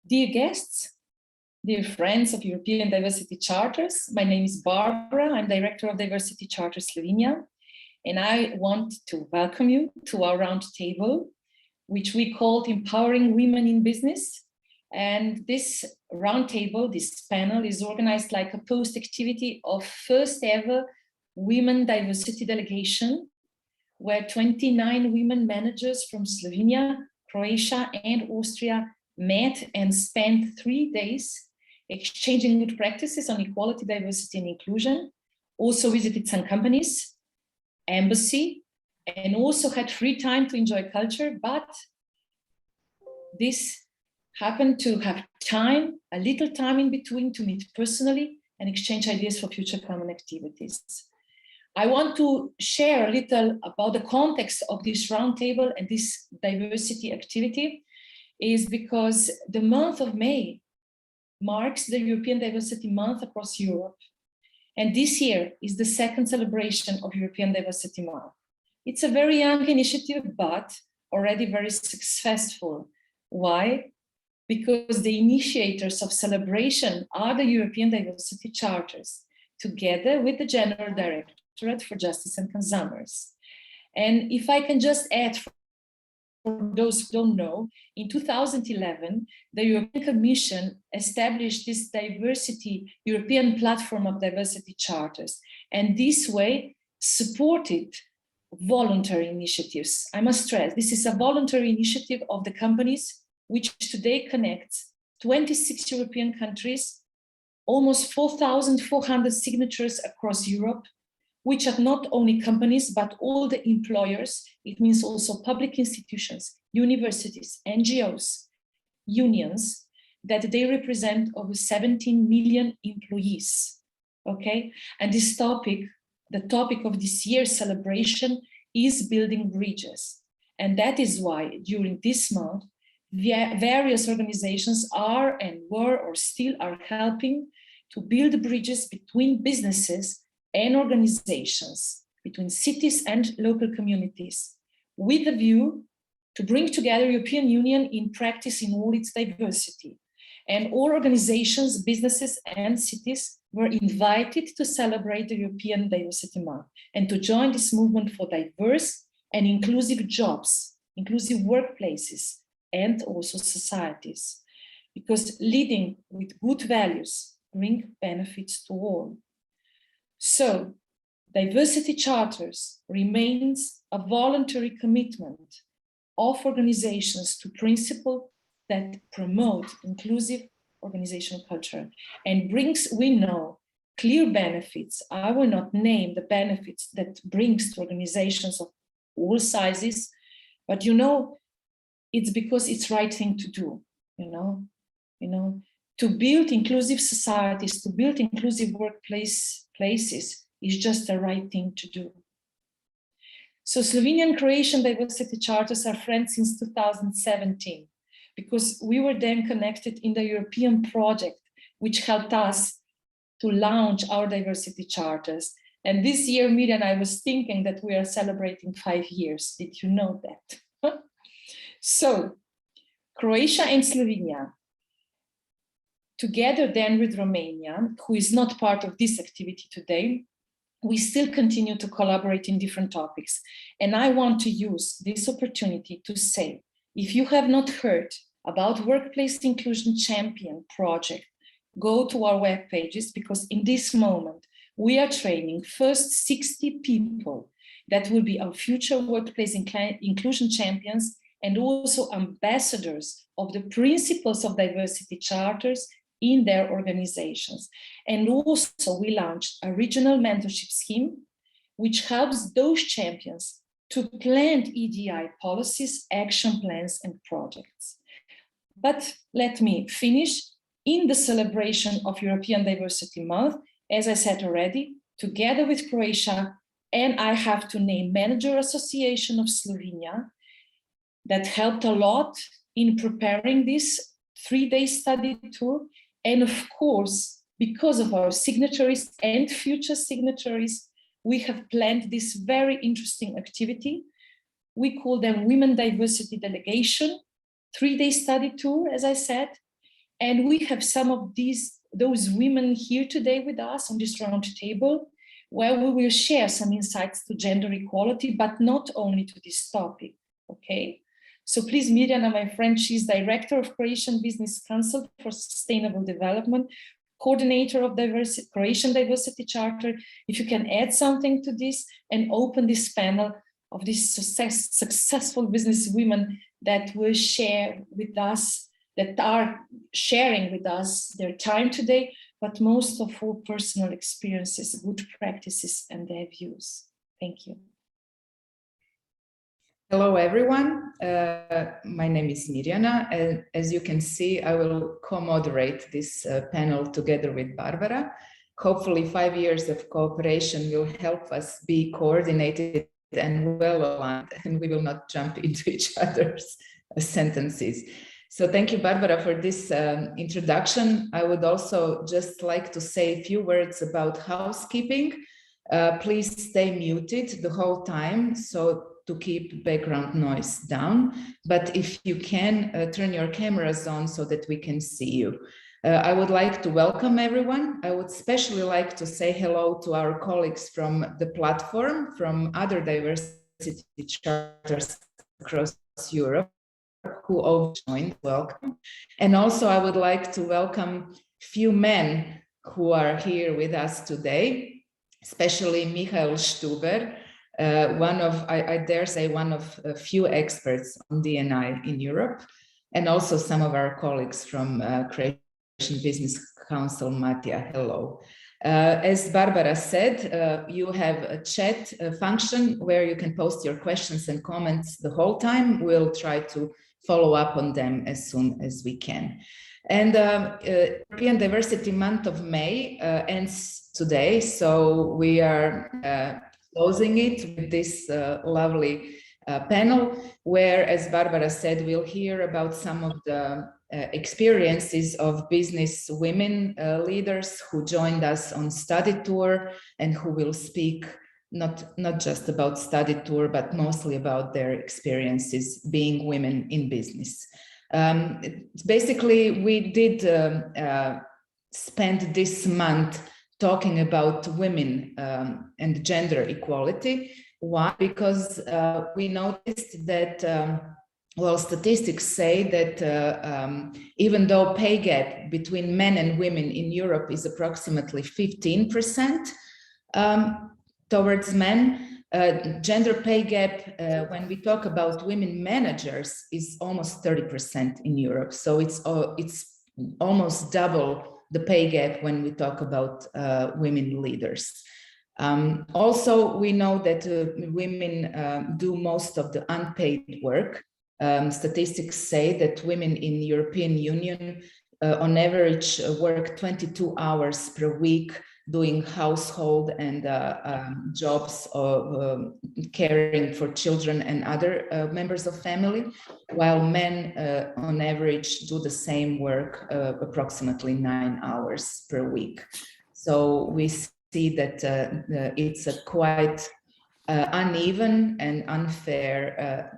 Dear guests, dear friends of European Diversity Charters, my name is Barbara. I'm Director of Diversity Charter Slovenia, and I want to welcome you to our roundtable, which we called Empowering Women in Business. And this roundtable, this panel, is organized like a post-activity of first ever Women Diversity Delegation, where 29 women managers from Slovenia, Croatia, and Austria met and spent 3 days exchanging good practices on equality, diversity, and inclusion, also visited some companies, embassy, and also had free time to enjoy culture. But this happened to have time, a little time in between, to meet personally and exchange ideas for future common activities. I want to share a little about the context of this roundtable and this diversity activity, is because the month of May marks the European Diversity Month across Europe. And this year is the second celebration of European Diversity Month. It's a very young initiative, but already very successful. Why? Because the initiators of celebration are the European Diversity Charters, together with the General Directorate for Justice and Consumers. And if I can just add, for those who don't know, in 2011, the European Commission established this European Platform of Diversity Charters, and this way supported voluntary initiatives. I must stress, this is a voluntary initiative of the companies, which today connects 26 European countries, almost 4,400 signatures across Europe, which are not only companies, but all the employers. It means also public institutions, universities, NGOs, unions, that they represent over 17 million employees, okay? And this topic, the topic of this year's celebration, is building bridges. And that is why during this month, various organizations are and were or still are helping to build bridges between businesses and organizations, between cities and local communities, with a view to bring together European Union in practice in all its diversity. And all organizations, businesses, and cities were invited to celebrate the European Diversity Month and to join this movement for diverse and inclusive jobs, inclusive workplaces, and also societies, because leading with good values bring benefits to all. So, diversity charters remains a voluntary commitment of organizations to principles that promote inclusive organizational culture and brings, we know, clear benefits. I will not name the benefits that brings to organizations of all sizes, but you know, it's because it's the right thing to do, you know, to build inclusive societies, to build inclusive places is just the right thing to do. So Slovenian and Croatian Diversity Charters are friends since 2017, because we were then connected in the European project, which helped us to launch our diversity charters. And this year, Miriam, I was thinking that we are celebrating 5 years. Did you know that? So Croatia and Slovenia, together then with Romania, who is not part of this activity today, we still continue to collaborate in different topics. And I want to use this opportunity to say, if you have not heard about Workplace Inclusion Champion project, go to our web pages, because in this moment, we are training first 60 people that will be our future workplace inclusion champions and also ambassadors of the principles of diversity charters in their organizations. And also we launched a regional mentorship scheme, which helps those champions to plan EDI policies, action plans, and projects. But let me finish in the celebration of European Diversity Month, as I said already, together with Croatia, and I have to name Manager Association of Slovenia, that helped a lot in preparing this 3-day study tour. And of course, because of our signatories and future signatories, we have planned this very interesting activity. We call them Women Diversity Delegation, 3-day study tour, as I said. And we have some of those women here today with us on this round table, where we will share some insights to gender equality, but not only to this topic, okay? So please, Mirjana, my friend, she's Director of Croatian Business Council for Sustainable Development, coordinator of Croatian Diversity Charter. If you can add something to this and open this panel of these successful business women that will share with us, that are sharing with us their time today, but most of all personal experiences, good practices, and their views. Thank you. Hello, everyone. My name is Mirjana, and as you can see, I will co-moderate this panel together with Barbara. Hopefully 5 years of cooperation will help us be coordinated and well-aligned, and we will not jump into each other's sentences. So thank you, Barbara, for this introduction. I would also just like to say a few words about housekeeping. Please stay muted the whole time, so to keep background noise down. But if you can, turn your cameras on so that we can see you. I would like to welcome everyone. I would especially like to say hello to our colleagues from the platform, from other diversity charters across Europe, who all joined. Welcome. And also I would like to welcome few men who are here with us today, especially Michael Stuber, one of, I dare say, one of a few experts on D&I in Europe, and also some of our colleagues from Croatian Business Council. Matija, hello. As Barbara said, you have a chat function where you can post your questions and comments the whole time. We'll try to follow up on them as soon as we can. And European Diversity Month of May ends today, so we are closing it with this lovely panel, where, as Barbara said, we'll hear about some of the experiences of business women leaders who joined us on study tour and who will speak not just about study tour, but mostly about their experiences being women in business. Basically, we did spend this month talking about women and gender equality. Why? Because we noticed that, well, statistics say that even though pay gap between men and women in Europe is approximately 15% towards men, gender pay gap, when we talk about women managers, is almost 30% in Europe. So it's almost double the pay gap when we talk about women leaders. Also, we know that women do most of the unpaid work. Statistics say that women in the European Union on average work 22 hours per week doing household and jobs of caring for children and other members of family, while men on average do the same work approximately 9 hours per week. So we see that it's a quite uneven and unfair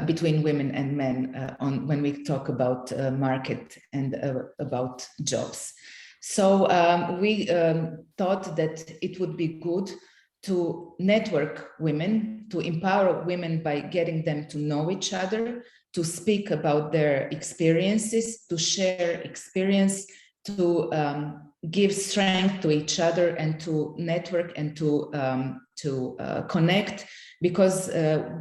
between women and men when we talk about market and about jobs. So we thought that it would be good to network women, to empower women by getting them to know each other, to speak about their experiences, to share experience, to give strength to each other, and to network and to connect, because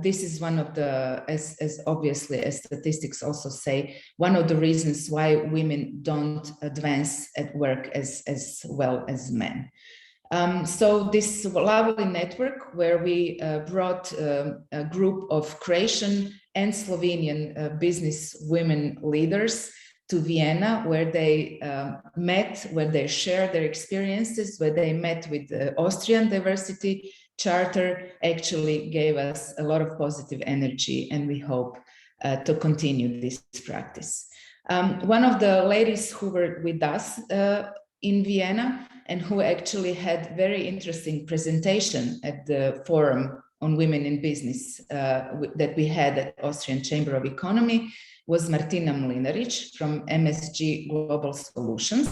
this is one of the, as obviously as statistics also say, one of the reasons why women don't advance at work as well as men. So this lovely network where we brought a group of Croatian and Slovenian business women leaders to Vienna, where they met, where they shared their experiences, where they met with the Austrian Diversity Charter, actually gave us a lot of positive energy, and we hope to continue this practice. One of the ladies who were with us in Vienna and who actually had very interesting presentation at the forum on women in business that we had at Austrian Chamber of Economy was Martina Mlinarić from MSG Global Solutions.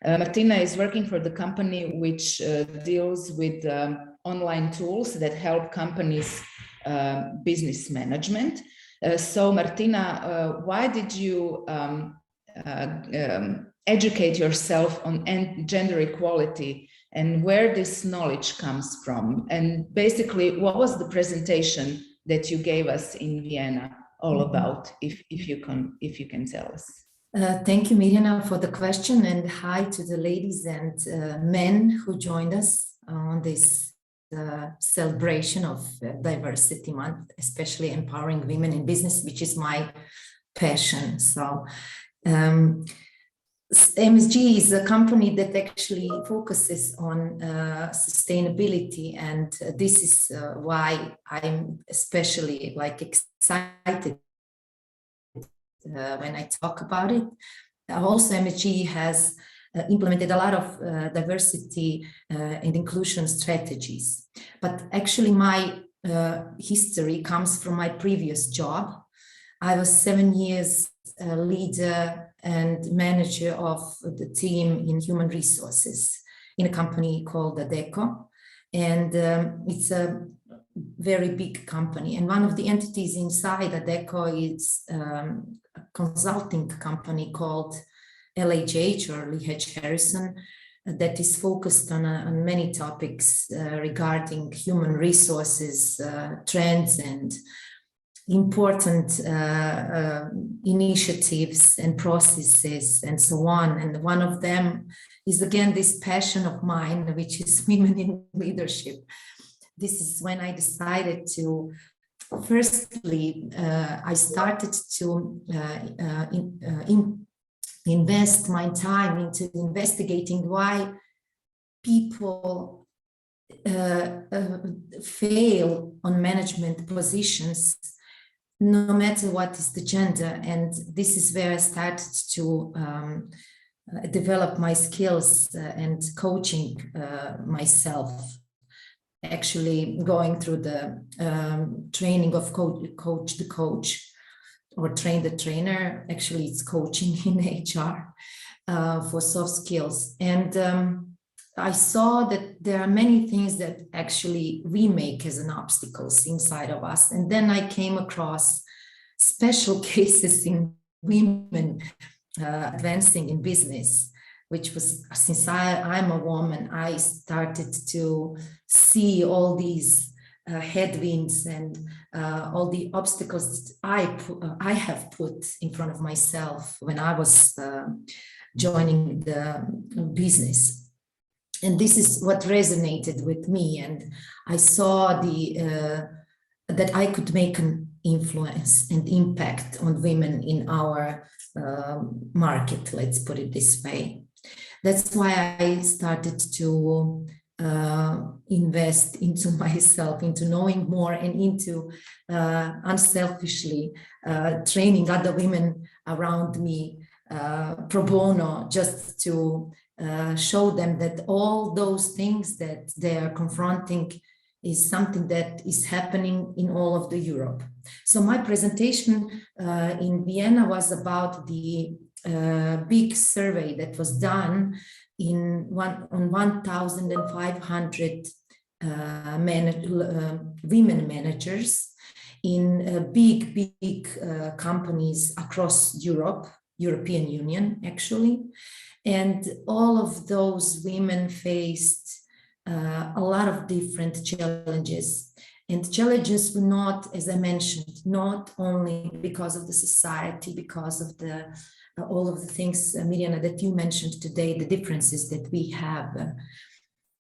Martina is working for the company which deals with online tools that help companies business management. So Martina, why did you educate yourself on gender equality, and where this knowledge comes from? And basically, what was the presentation that you gave us in Vienna all about, if you can tell us? Thank you, Mirjana, for the question, and hi to the ladies and men who joined us on this celebration of Diversity Month, especially empowering women in business, which is my passion. So MSG is a company that actually focuses on sustainability, and this is why I'm especially excited when I talk about it. Also, MSG has implemented a lot of diversity and inclusion strategies. But actually, my history comes from my previous job. I was 7 years leader and manager of the team in human resources in a company called Adecco. And it's a very big company. And one of the entities inside Adecco is a consulting company called LHH, or Lee H. Harrison, that is focused on many topics regarding human resources, trends, and important initiatives and processes and so on. And one of them is, again, this passion of mine, which is women in leadership. This is when I decided to, firstly, I started to invest my time into investigating why people fail on management positions, no matter what is the gender. And this is where I started to develop my skills and coaching myself, actually going through the training of coach the coach, or train the trainer. Actually, it's coaching in HR for soft skills. And I saw that there are many things that actually we make as an obstacles inside of us. And then I came across special cases in women advancing in business, which was, since I'm a woman, I started to see all these headwinds and all the obstacles that I have put in front of myself when I was joining the business. And this is what resonated with me. And I saw that I could make an influence and impact on women in our market, let's put it this way. That's why I started to invest into myself, into knowing more, and into unselfishly training other women around me pro bono, just to show them that all those things that they are confronting is something that is happening in all of the Europe. So my presentation in Vienna was about the big survey that was done on 1,500 women managers in big companies across Europe, European Union, actually. And all of those women faced a lot of different challenges. And challenges were not, as I mentioned, not only because of the society, because of the all of the things, Mirjana, that you mentioned today, the differences that we have.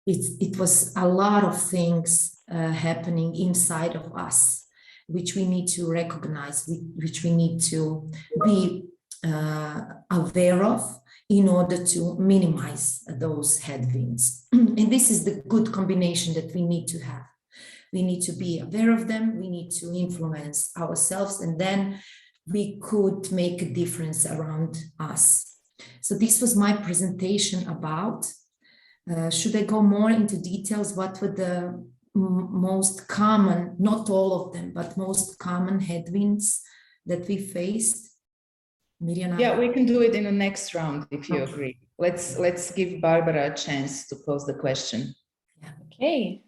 It was a lot of things happening inside of us, which we need to recognize, which we need to be aware of in order to minimize those headwinds. And this is the good combination that we need to have. We need to be aware of them, we need to influence ourselves, and then we could make a difference around us. So this was my presentation about. Should I go more into details? What were the most common, not all of them, but most common headwinds that we faced? Mirjana? Yeah, we can do it in the next round if you Okay. agree. Let's give Barbara a chance to pose the question. Okay,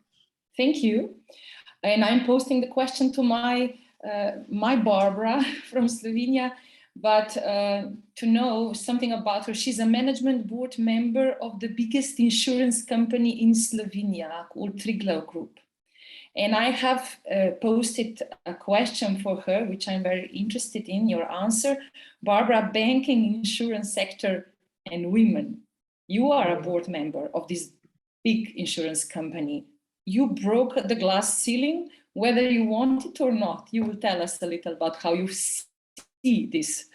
thank you. And I'm posting the question to my Barbara from Slovenia, but to know something about her, she's a management board member of the biggest insurance company in Slovenia, called Triglav Group. And I have posted a question for her, which I'm very interested in your answer. Barbara, banking, insurance sector, and women. You are a board member of this big insurance company. You broke the glass ceiling, whether you want it or not. You will tell us a little about how you see this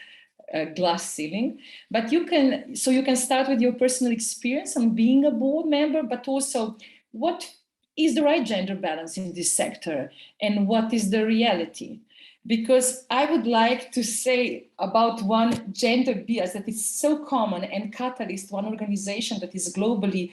glass ceiling. But you can start with your personal experience on being a board member, but also what is the right gender balance in this sector and what is the reality? Because I would like to say about one gender bias that is so common, and Catalyst, one organization that is globally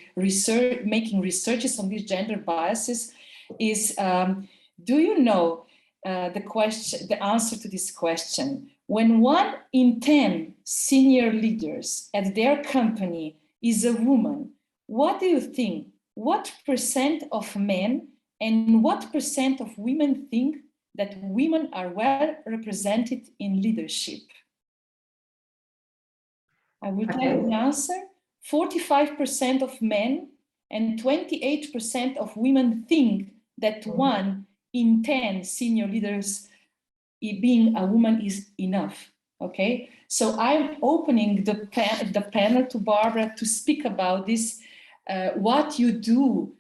making researches on these gender biases, is do you know the answer to this question? When 1 in 10 senior leaders at their company is a woman, what do you think? What percent of men and what percent of women think that women are well represented in leadership? I will tell you the answer. 45% of men and 28% of women think that 1 in 10 senior leaders being a woman is enough. Okay, so I'm opening the panel to Barbara to speak about this. What you do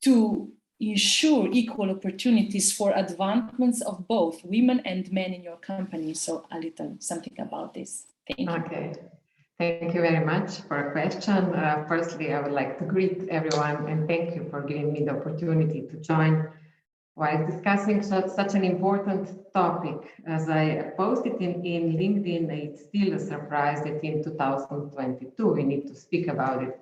to ensure equal opportunities for advancements of both women and men in your company. So a little something about this. Thank you. Okay, thank you very much for a question. Firstly, I would like to greet everyone and thank you for giving me the opportunity to join while discussing such an important topic. As I posted in LinkedIn, it's still a surprise that in 2022 we need to speak about it,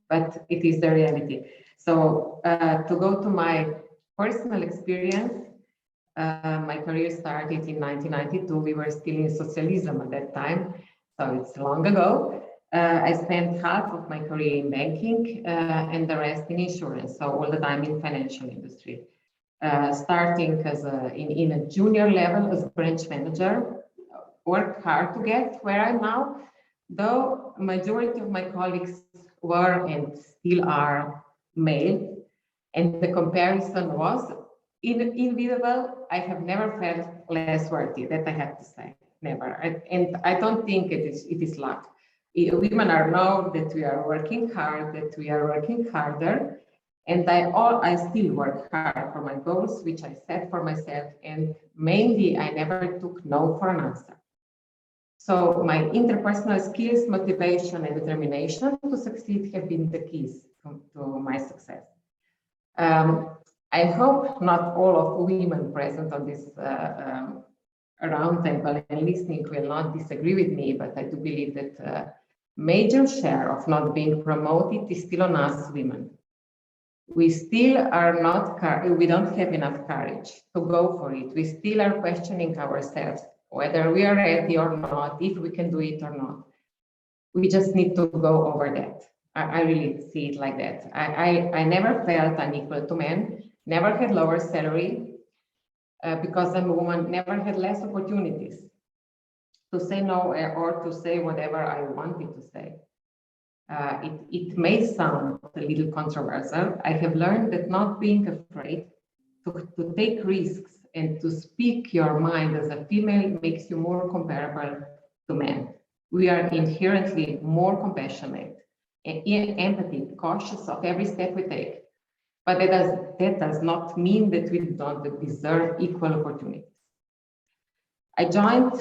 but it is the reality. So to go to my personal experience, my career started in 1992. We were still in socialism at that time, so it's long ago. I spent half of my career in banking and the rest in insurance, so all the time in financial industry. Starting as in a junior level as a branch manager, worked hard to get where I'm now, though majority of my colleagues were and still are male, and the comparison was inevitable. I have never felt less worthy, that I have to say, never. And I don't think it is luck. Women are know that we are working hard, that we are working harder, and I still work hard for my goals, which I set for myself, and mainly I never took no for an answer. So my interpersonal skills, motivation, and determination to succeed have been the keys to my success. I hope not all of women present on this roundtable and listening will not disagree with me, but I do believe that major share of not being promoted is still on us women. We still are not, we don't have enough courage to go for it. We still are questioning ourselves whether we are ready or not, if we can do it or not. We just need to go over that. I really see it like that. I never felt unequal to men, never had lower salary because I'm a woman, never had less opportunities to say no or to say whatever I wanted to say. It may sound a little controversial. I have learned that not being afraid to take risks and to speak your mind as a female makes you more comparable to men. We are inherently more compassionate, empathic, cautious of every step we take. But that does not mean that we don't deserve equal opportunities. I joined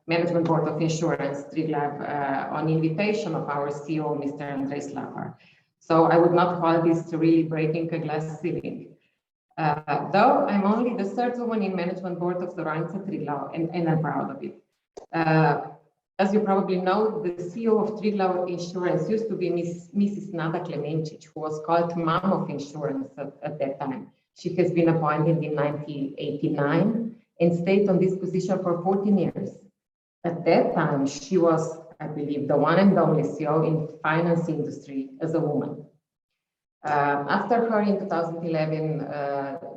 Management Board of Insurance, Triglav, on invitation of our CEO, Mr. Andrej Slapar. So I would not call this really breaking a glass ceiling. Though I'm only the third woman in Management Board of Slovenia Triglav, and I'm proud of it. as you probably know, the CEO of Triglav Insurance used to be Mrs. Nada Klemencic, who was called Mom of Insurance at that time. She has been appointed in 1989 and stayed on this position for 14 years. At that time, she was, I believe, the one and only CEO in the finance industry as a woman. After her in 2011,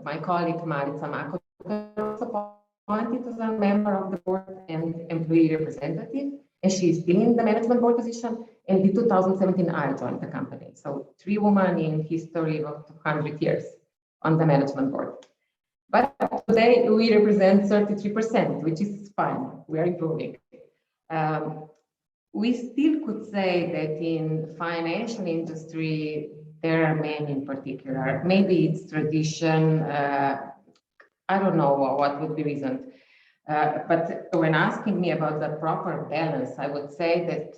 my colleague Marica Mako was appointed as a member of the board and employee representative, and she is still in the management board position. And in 2017, I joined the company. So 3 women in history of 200 years on the management board. But today we represent 33%, which is fine. We are improving. We still could say that in financial industry, there are men in particular. Maybe it's tradition. I don't know what would be reason. But when asking me about the proper balance, I would say that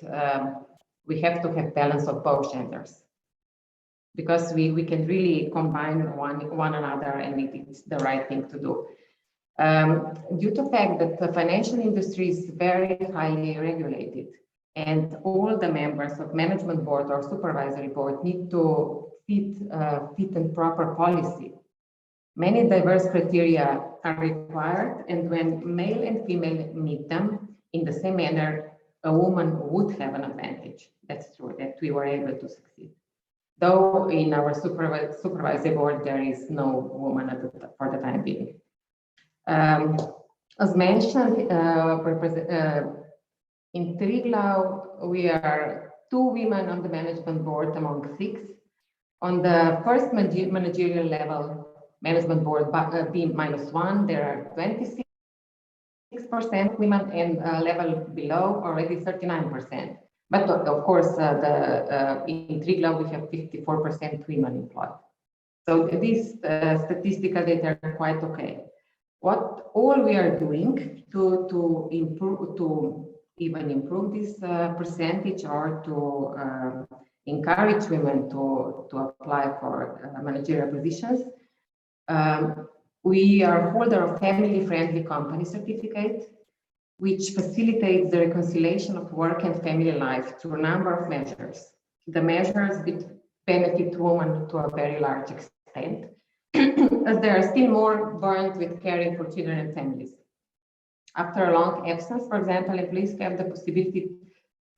we have to have balance of both genders, because we can really combine one another, and it's the right thing to do. Due to the fact that the financial industry is very highly regulated, and all the members of management board or supervisory board need to fit in proper policy. Many diverse criteria are required, and when male and female meet them in the same manner, a woman would have an advantage. That's true, that we were able to succeed. Though in our supervisory board, there is no woman for the time being. As mentioned, in Triglav, we are 2 women on the management board among 6. On the first managerial level, management board B-1, there are 26% women, and level below already 39%. But of course, in Triglav, we have 54% women employed. So these statistical data are quite okay. What all we are doing to even improve this percentage, or to encourage women to apply for managerial positions, we are holder of family-friendly company certificate, which facilitates the reconciliation of work and family life through a number of measures. The measures benefit women to a very large extent, as they are still more burdened with caring for children and families. After a long absence, for example, employees have the possibility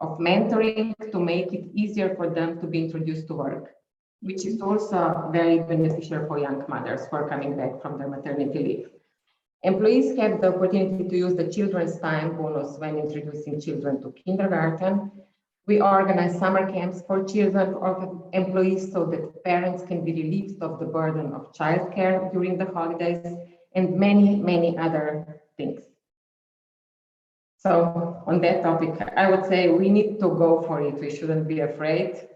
of mentoring to make it easier for them to be introduced to work, which is also very beneficial for young mothers who are coming back from their maternity leave. Employees have the opportunity to use the children's time bonus when introducing children to kindergarten. We organize summer camps for children of employees so that parents can be relieved of the burden of childcare during the holidays, and many, many other things. So on that topic, I would say we need to go for it. We shouldn't be afraid,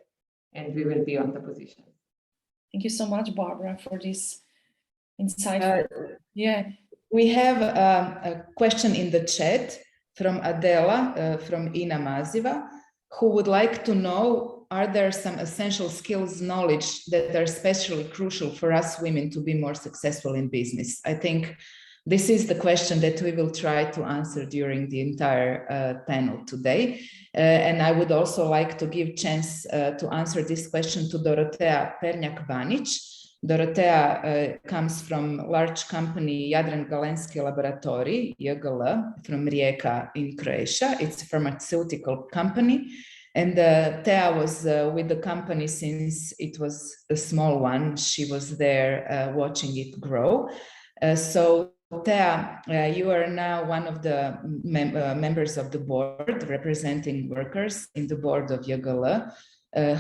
and we will be on the position. Thank you so much, Barbara, for this insight. We have a question in the chat from Adela from Ina Maziva, who would like to know, are there some essential skills, knowledge that are especially crucial for us women to be more successful in business? I think this is the question that we will try to answer during the entire panel today. And I would also like to give chance to answer this question to Dorotea Pernjak-Banic. Dorotea comes from large company Jadran Galenski Laboratory, JGL, from Rijeka in Croatia. It's a pharmaceutical company. And Tea was with the company since it was a small one. She was there watching it grow. So Tea, you are now one of the members of the board representing workers in the board of JGL.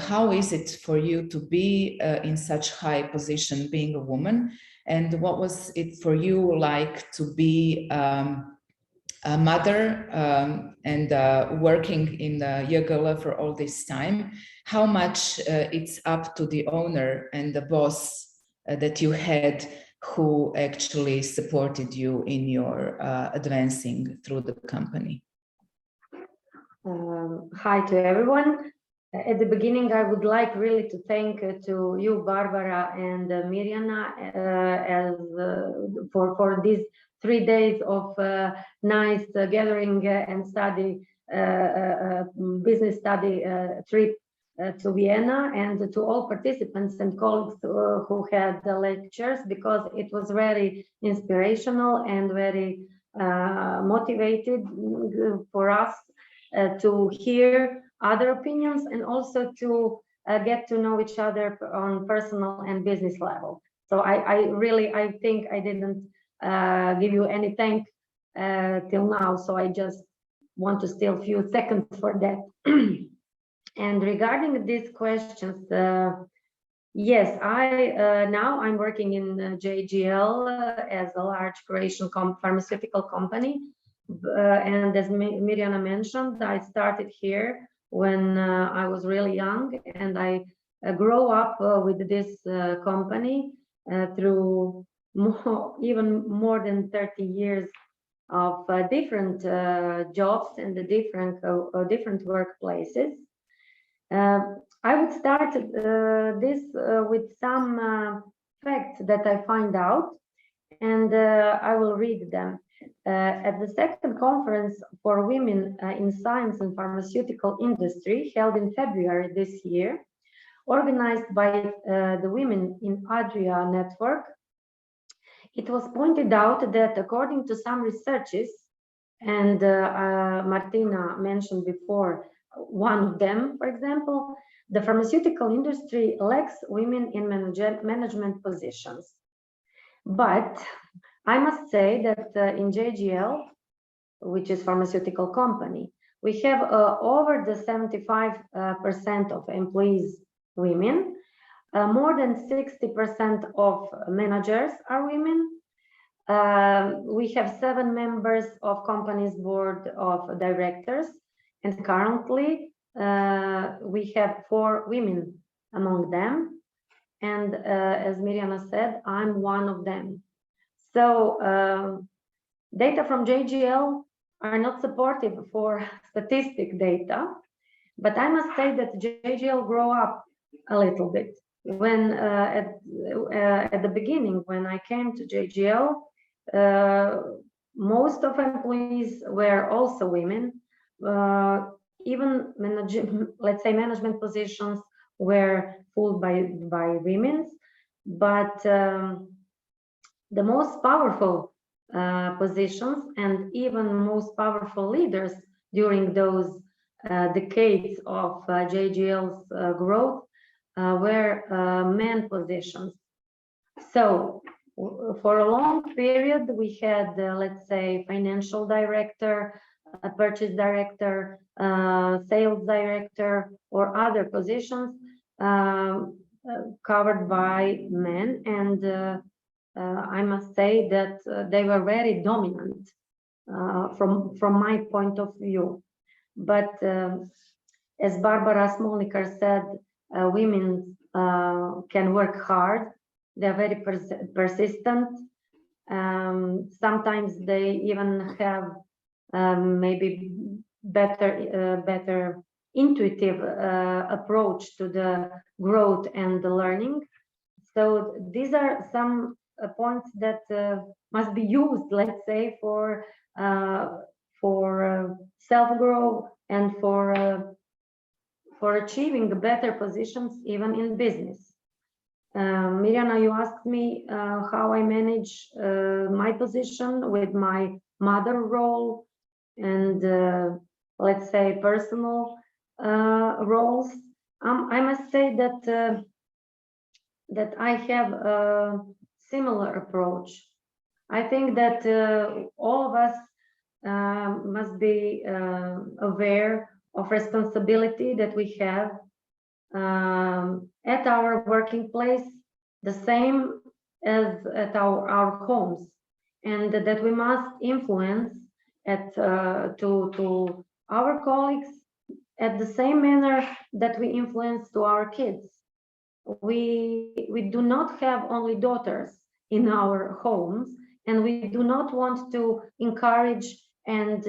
How is it for you to be in such high position being a woman? And what was it for you like to be a mother and working in the JGL for all this time? How much it's up to the owner and the boss that you had who actually supported you in your advancing through the company? Hi to everyone. At the beginning, I would like really to thank to you, Barbara and Mirjana, for these 3 days of nice gathering and study business study trip to Vienna, and to all participants and colleagues who had the lectures, because it was very inspirational and very motivated for us to hear other opinions, and also to get to know each other on personal and business level. So I think I didn't give you any thank till now, so I just want to steal a few seconds for that. And regarding these questions, yes, now I'm working in JGL as a large Croatian pharmaceutical company, and as Mirjana mentioned, I started here when I was really young, and I grew up with this company through even more than 30 years of different jobs and the different workplaces. I would start this with some facts that I find out, and I will read them. At the second conference for women in science and pharmaceutical industry, held in February this year, organized by the Women in Adria network, it was pointed out that according to some researches, and Martina mentioned before one of them, for example, the pharmaceutical industry lacks women in management positions. But I must say that in JGL, which is pharmaceutical company, we have over the 75% of employees women, more than 60% of managers are women. We have 7 members of company's board of directors, and currently we have 4 women among them. And as Mirjana said, I'm one of them. So data from JGL are not supportive for statistic data, but I must say that JGL grew up a little bit. When at the beginning, when I came to JGL, most of employees were also women. Even let's say management positions were filled by women, but the most powerful positions and even most powerful leaders during those decades of JGL's growth were men positions. So for a long period, we had, let's say, financial director, a purchase director, sales director, or other positions covered by men. And I must say that they were very dominant from my point of view. But as Barbara Smolnikar said, women can work hard. They're very persistent. Sometimes they even have maybe better intuitive approach to the growth and the learning. So these are some points that must be used, let's say, for self-growth and for achieving the better positions even in business. Mirjana, you asked me how I manage my position with my mother role and let's say personal roles. I must say that that I have a similar approach. I think that all of us must be aware of responsibility that we have at our working place, the same as at our homes, and that we must influence to our colleagues at the same manner that we influence to our kids. We do not have only daughters in our homes, and we do not want to encourage and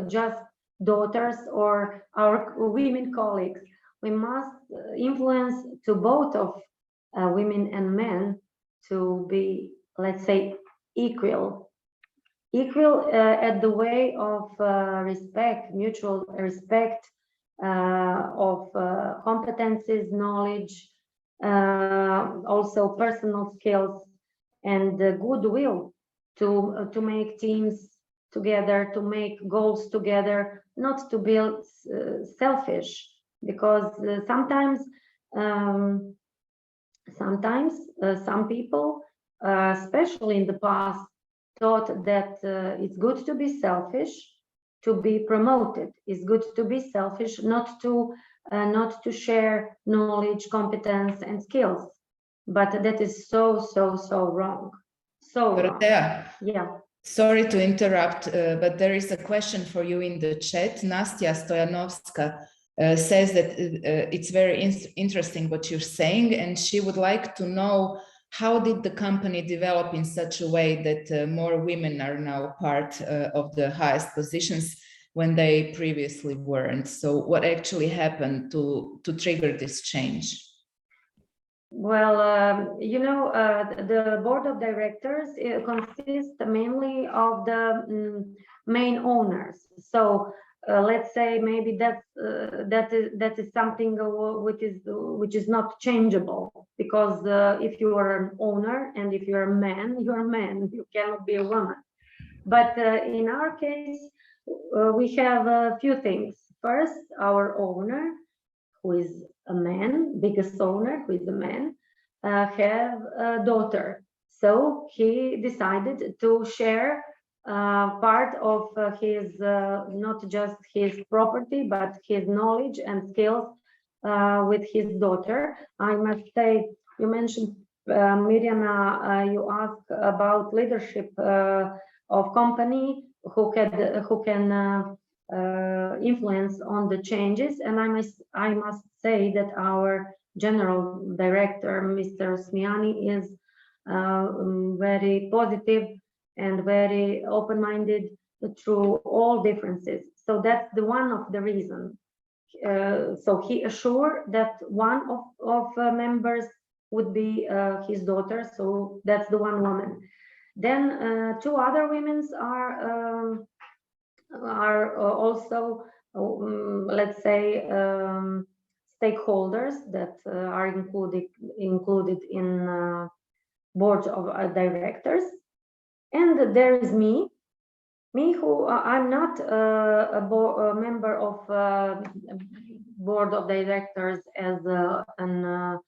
just daughters or our women colleagues. We must influence to both of women and men to be, let's say, equal equal at the way of respect, mutual respect, of competencies, knowledge, also personal skills, and goodwill to make teams together, to make goals together, not to be selfish, because sometimes some people, especially in the past, thought that it's good to be selfish to be promoted. It's good to be selfish, not to share knowledge, competence, and skills. But that is so wrong. So wrong. Yeah. Sorry to interrupt, but there is a question for you in the chat. Nastya Stoyanovska says that it's very interesting what you're saying, and she would like to know, how did the company develop in such a way that more women are now part of the highest positions when they previously weren't? So what actually happened to trigger this change? Well, you know, the board of directors consists mainly of the main owners. So let's say maybe that is something which is not changeable, because if you are an owner and if you're a man, you're a man. You cannot be a woman. But in our case, we have a few things. First, our owner, who is a man, biggest owner, who is a man, have a daughter. So he decided to share part of his, not just his property, but his knowledge and skills with his daughter. I must say, you mentioned, Mirjana, you asked about leadership of company who can influence on the changes, and I must say that our general director, Mr. Smiani, is very positive and very open-minded through all differences. So that's the one of the reasons. So he assured that one of members would be his daughter. So that's the one woman. Then two other women are also, let's say, stakeholders that are included in board of directors. And there is me who I'm not a member of board of directors as an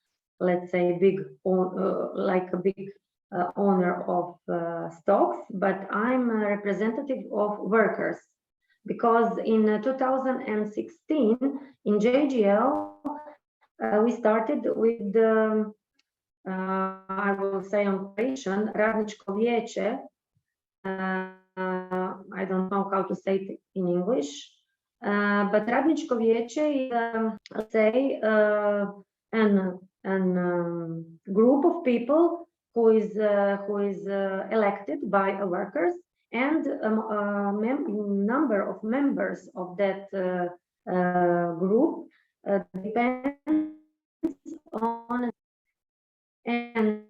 let's say big like a big owner of stocks, but I'm a representative of workers, because in 2016 in JGL we started with the I will say on Croatian, Radničko vijeće. I don't know how to say it in English, but Radničko vijeće is, let's say, an group of people who is elected by workers, and a number of members of that group depends on. And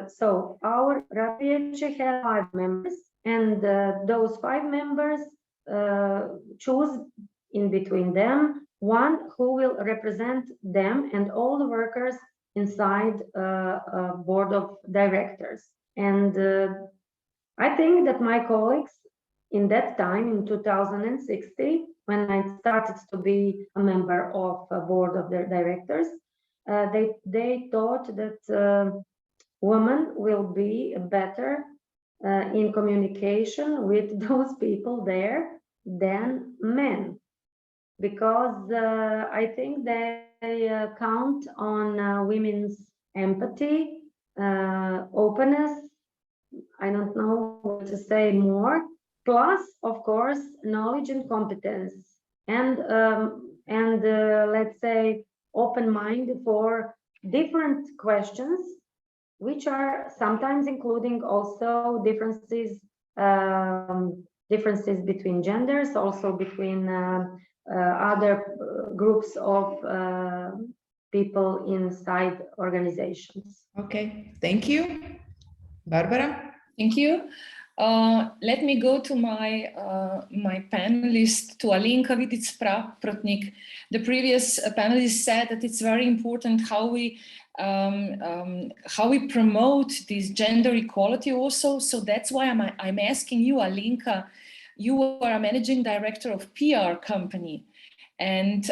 so our Radničko has 5 members, and those 5 members choose in between them one who will represent them and all the workers inside a board of directors. And I think that my colleagues in that time, in 2016, when I started to be a member of a board of their directors, they thought that women will be better in communication with those people there than men, because I think they count on women's empathy, openness, I don't know what to say more, plus of course knowledge and competence, and let's say open mind for different questions, which are sometimes including also differences between genders, also between other groups of people inside organizations. Okay, thank you. Barbara? Thank you. Let me go to my my panelist, to Alenka Vidic-Protnik. The previous panelist said that it's very important how we promote this gender equality also. So that's why I'm asking you, Alenka. You are a managing director of PR company, and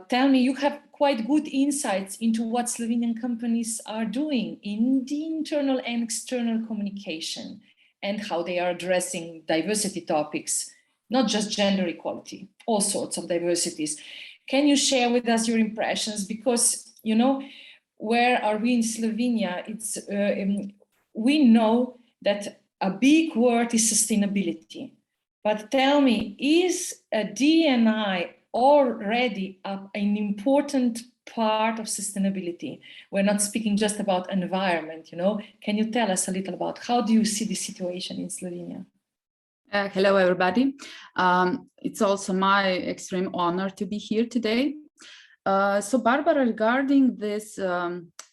tell me, you have quite good insights into what Slovenian companies are doing in the internal and external communication, and how they are addressing diversity topics, not just gender equality, all sorts of diversities. Can you share with us your impressions? Because, you know, where are we in Slovenia? It's we know that a big word is sustainability. But tell me, is a D&I already an important part of sustainability? We're not speaking just about environment, you know. Can you tell us a little about how do you see the situation in Slovenia? Hello, everybody. It's also my extreme honor to be here today. So Barbara, regarding this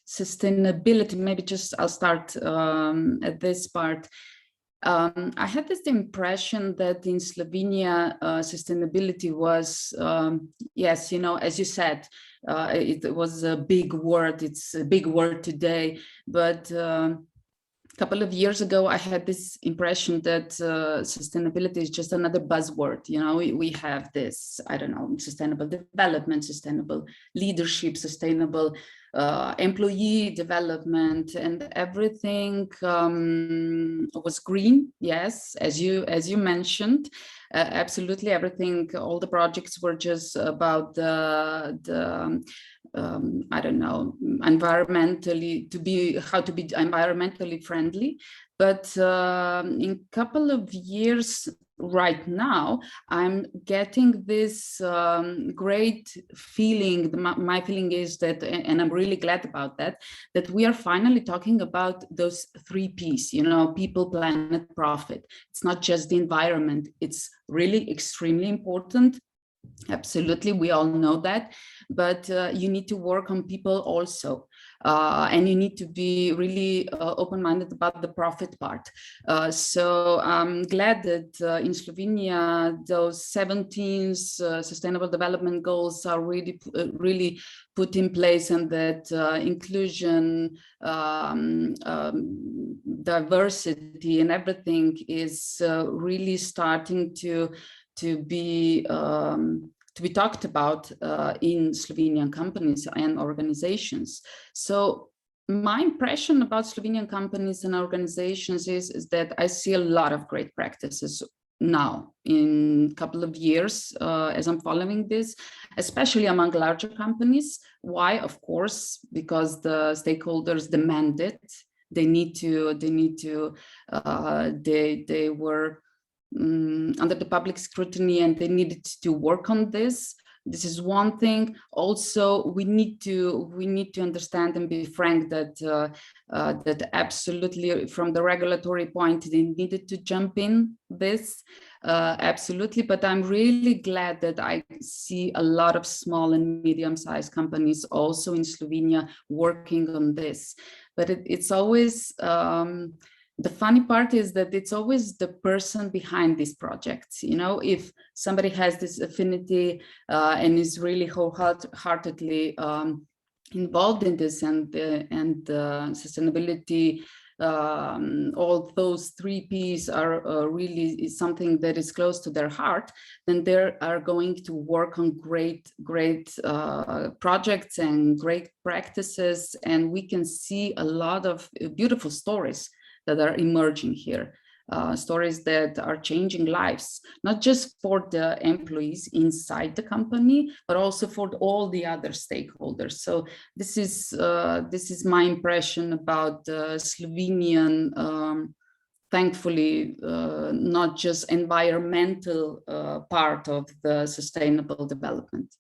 sustainability, maybe just I'll start at this part. I had this impression that in Slovenia, sustainability was, yes, you know, as you said, it was a big word. It's a big word today, but a couple of years ago, I had this impression that sustainability is just another buzzword. You know, we have this, I don't know, sustainable development, sustainable leadership, sustainable employee development, and everything was green. Yes, as you mentioned, absolutely everything. All the projects were just about the I don't know, how to be environmentally friendly. But in a couple of years right now, I'm getting this great feeling. My feeling is that, and I'm really glad about that we are finally talking about those 3 Ps, you know, people, planet, profit. It's not just the environment. It's really extremely important. Absolutely, we all know that, but you need to work on people also, and you need to be really open-minded about the profit part. So I'm glad that in Slovenia, those 17 sustainable development goals are really put in place, and that inclusion, diversity, and everything is really starting to be talked about in Slovenian companies and organizations. So my impression about Slovenian companies and organizations is that I see a lot of great practices now in a couple of years as I'm following this, especially among larger companies. Why? Of course, because the stakeholders demand it. They were under the public scrutiny, and they needed to work on this. This is one thing. Also, we need to understand and be frank that that absolutely, from the regulatory point, they needed to jump in this, absolutely. But I'm really glad that I see a lot of small and medium-sized companies also in Slovenia working on this. But it's always the funny part is that it's always the person behind these projects. You know, if somebody has this affinity and is really wholeheartedly involved in this, and sustainability, all those 3 Ps are really something that is close to their heart, then they are going to work on great projects and great practices, and we can see a lot of beautiful stories that are emerging here, stories that are changing lives, not just for the employees inside the company, but also for all the other stakeholders. So this is my impression about the Slovenian, thankfully, not just environmental part of the sustainable development.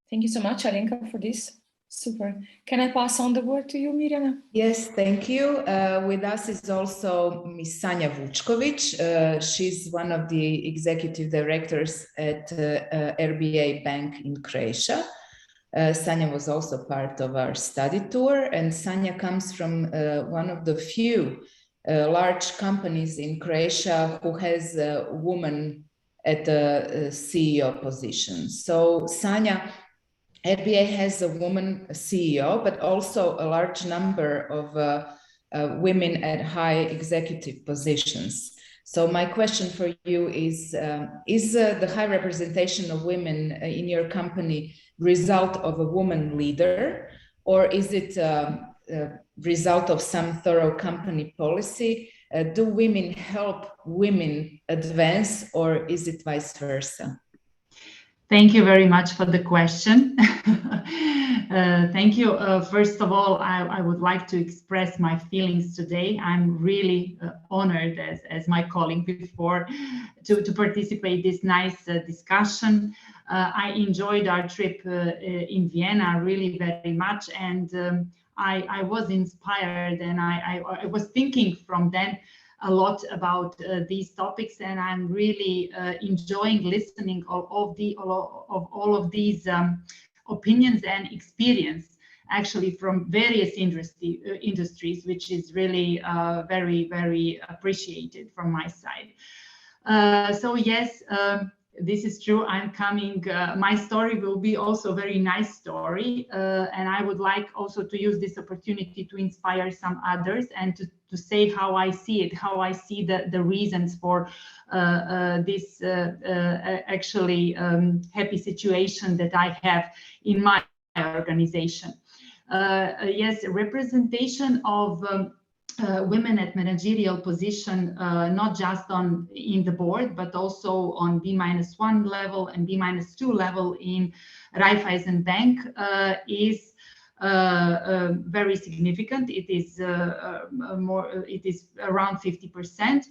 Thank you so much, Alenka, for this. Super. Can I pass on the word to you, Mirjana? Yes, thank you. With us is also Ms. Sanja Vučković. She's one of the executive directors at RBA Bank in Croatia. Sanja was also part of our study tour, and Sanja comes from one of the few large companies in Croatia who has a woman at the CEO position. So Sanja, RBA has a woman CEO, but also a large number of women at high executive positions. So my question for you is the high representation of women in your company result of a woman leader, or is it a result of some thorough company policy? Do women help women advance, or is it vice versa? Thank you very much for the question. Thank you. First of all, I would like to express my feelings today. I'm really honored, as my colleague before, to participate in this nice discussion. I enjoyed our trip in Vienna really very much, and I was inspired, and I was thinking from then a lot about these topics, and I'm really enjoying listening of all of these opinions and experience, actually from various industries, which is really very, very appreciated from my side. So yes, this is true. I'm coming. My story will be also a very nice story, and I would like also to use this opportunity to inspire some others and to say how I see it, how I see the reasons for this actually happy situation that I have in my organization. Yes, representation of women at managerial position, not just in the board, but also on B-1 level and B-2 level in Raiffeisen Bank is very significant. It is it is around 50%.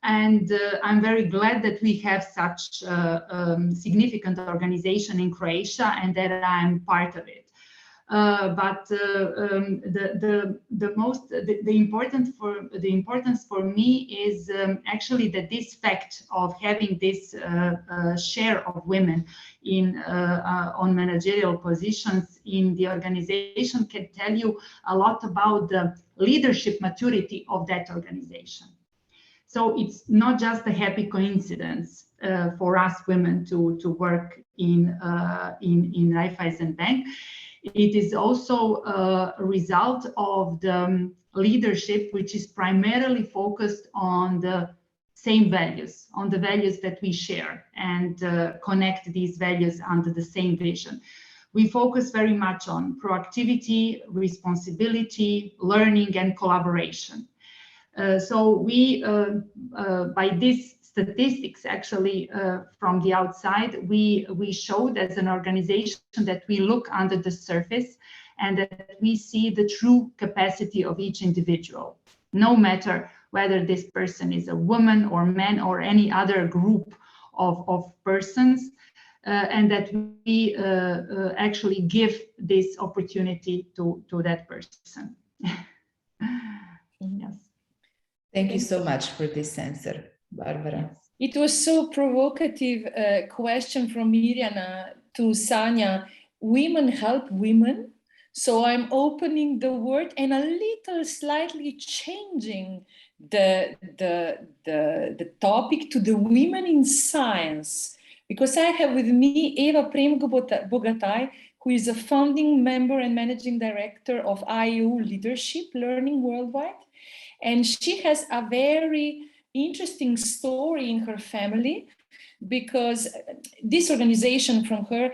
And I'm very glad that we have such significant organization in Croatia and that I'm part of it. But the importance for me is actually that this fact of having this share of women in on managerial positions in the organization can tell you a lot about the leadership maturity of that organization. So it's not just a happy coincidence for us women to work in Raiffeisen Bank. It is also a result of the leadership, which is primarily focused on the same values, on the values that we share, and connect these values under the same vision. We focus very much on proactivity, responsibility, learning, and collaboration. So we, by these statistics, actually, from the outside, we showed as an organization that we look under the surface and that we see the true capacity of each individual, no matter whether this person is a woman or man or any other group of persons, and that we actually give this opportunity to that person. Yes. Thank you so much for this answer, Barbara. It was so provocative question from Mirjana to Sanja. Women help women. So I'm opening the word and a little slightly changing the topic to the women in science, because I have with me Eva Premgo-Bogataj, who is a founding member and managing director of IU Leadership Learning Worldwide. And she has a very interesting story in her family, because this organization from her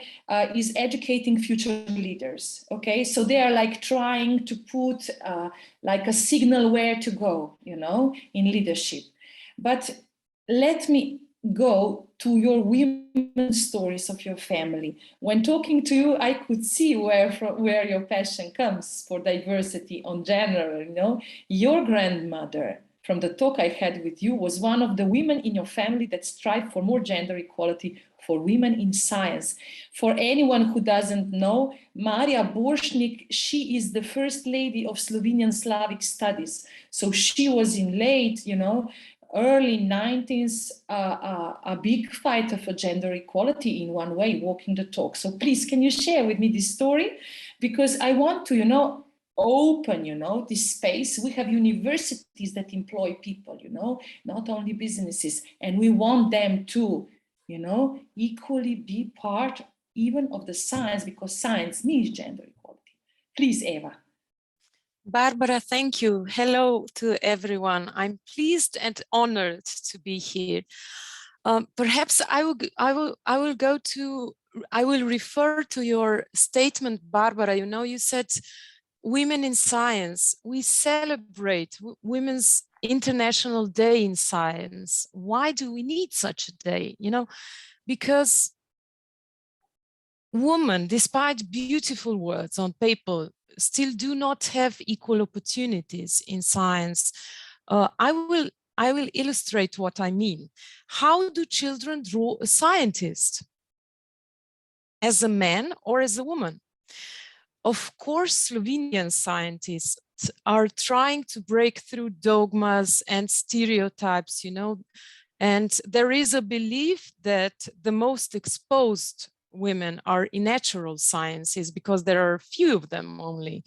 is educating future leaders. Okay, so they are like trying to put like a signal where to go, you know, in leadership. But let me go to your women stories of your family. When talking to you, I could see where your passion comes for diversity on general. You know, your grandmother, from the talk I had with you, was one of the women in your family that strive for more gender equality for women in science. For anyone who doesn't know, Marija Boršnik, she is the first lady of Slovenian Slavic studies. So she was in late, you know, early 90s, a big fighter for gender equality in one way, walking the talk. So please, can you share with me this story? Because I want to, you know, open, this space. We have universities that employ people, not only businesses, and we want them to, equally be part even of the science, because science needs gender equality. Please, Eva. Barbara, thank you. Hello to everyone. I'm pleased and honored to be here. Perhaps I will refer to your statement, Barbara. You said women in science. We celebrate Women's International Day in Science. Why do we need such a day? Because women, despite beautiful words on paper, still do not have equal opportunities in science. I will illustrate what I mean. How do children draw a scientist? As a man or as a woman? Of course, Slovenian scientists are trying to break through dogmas and stereotypes, and there is a belief that the most exposed women are in natural sciences because there are few of them only.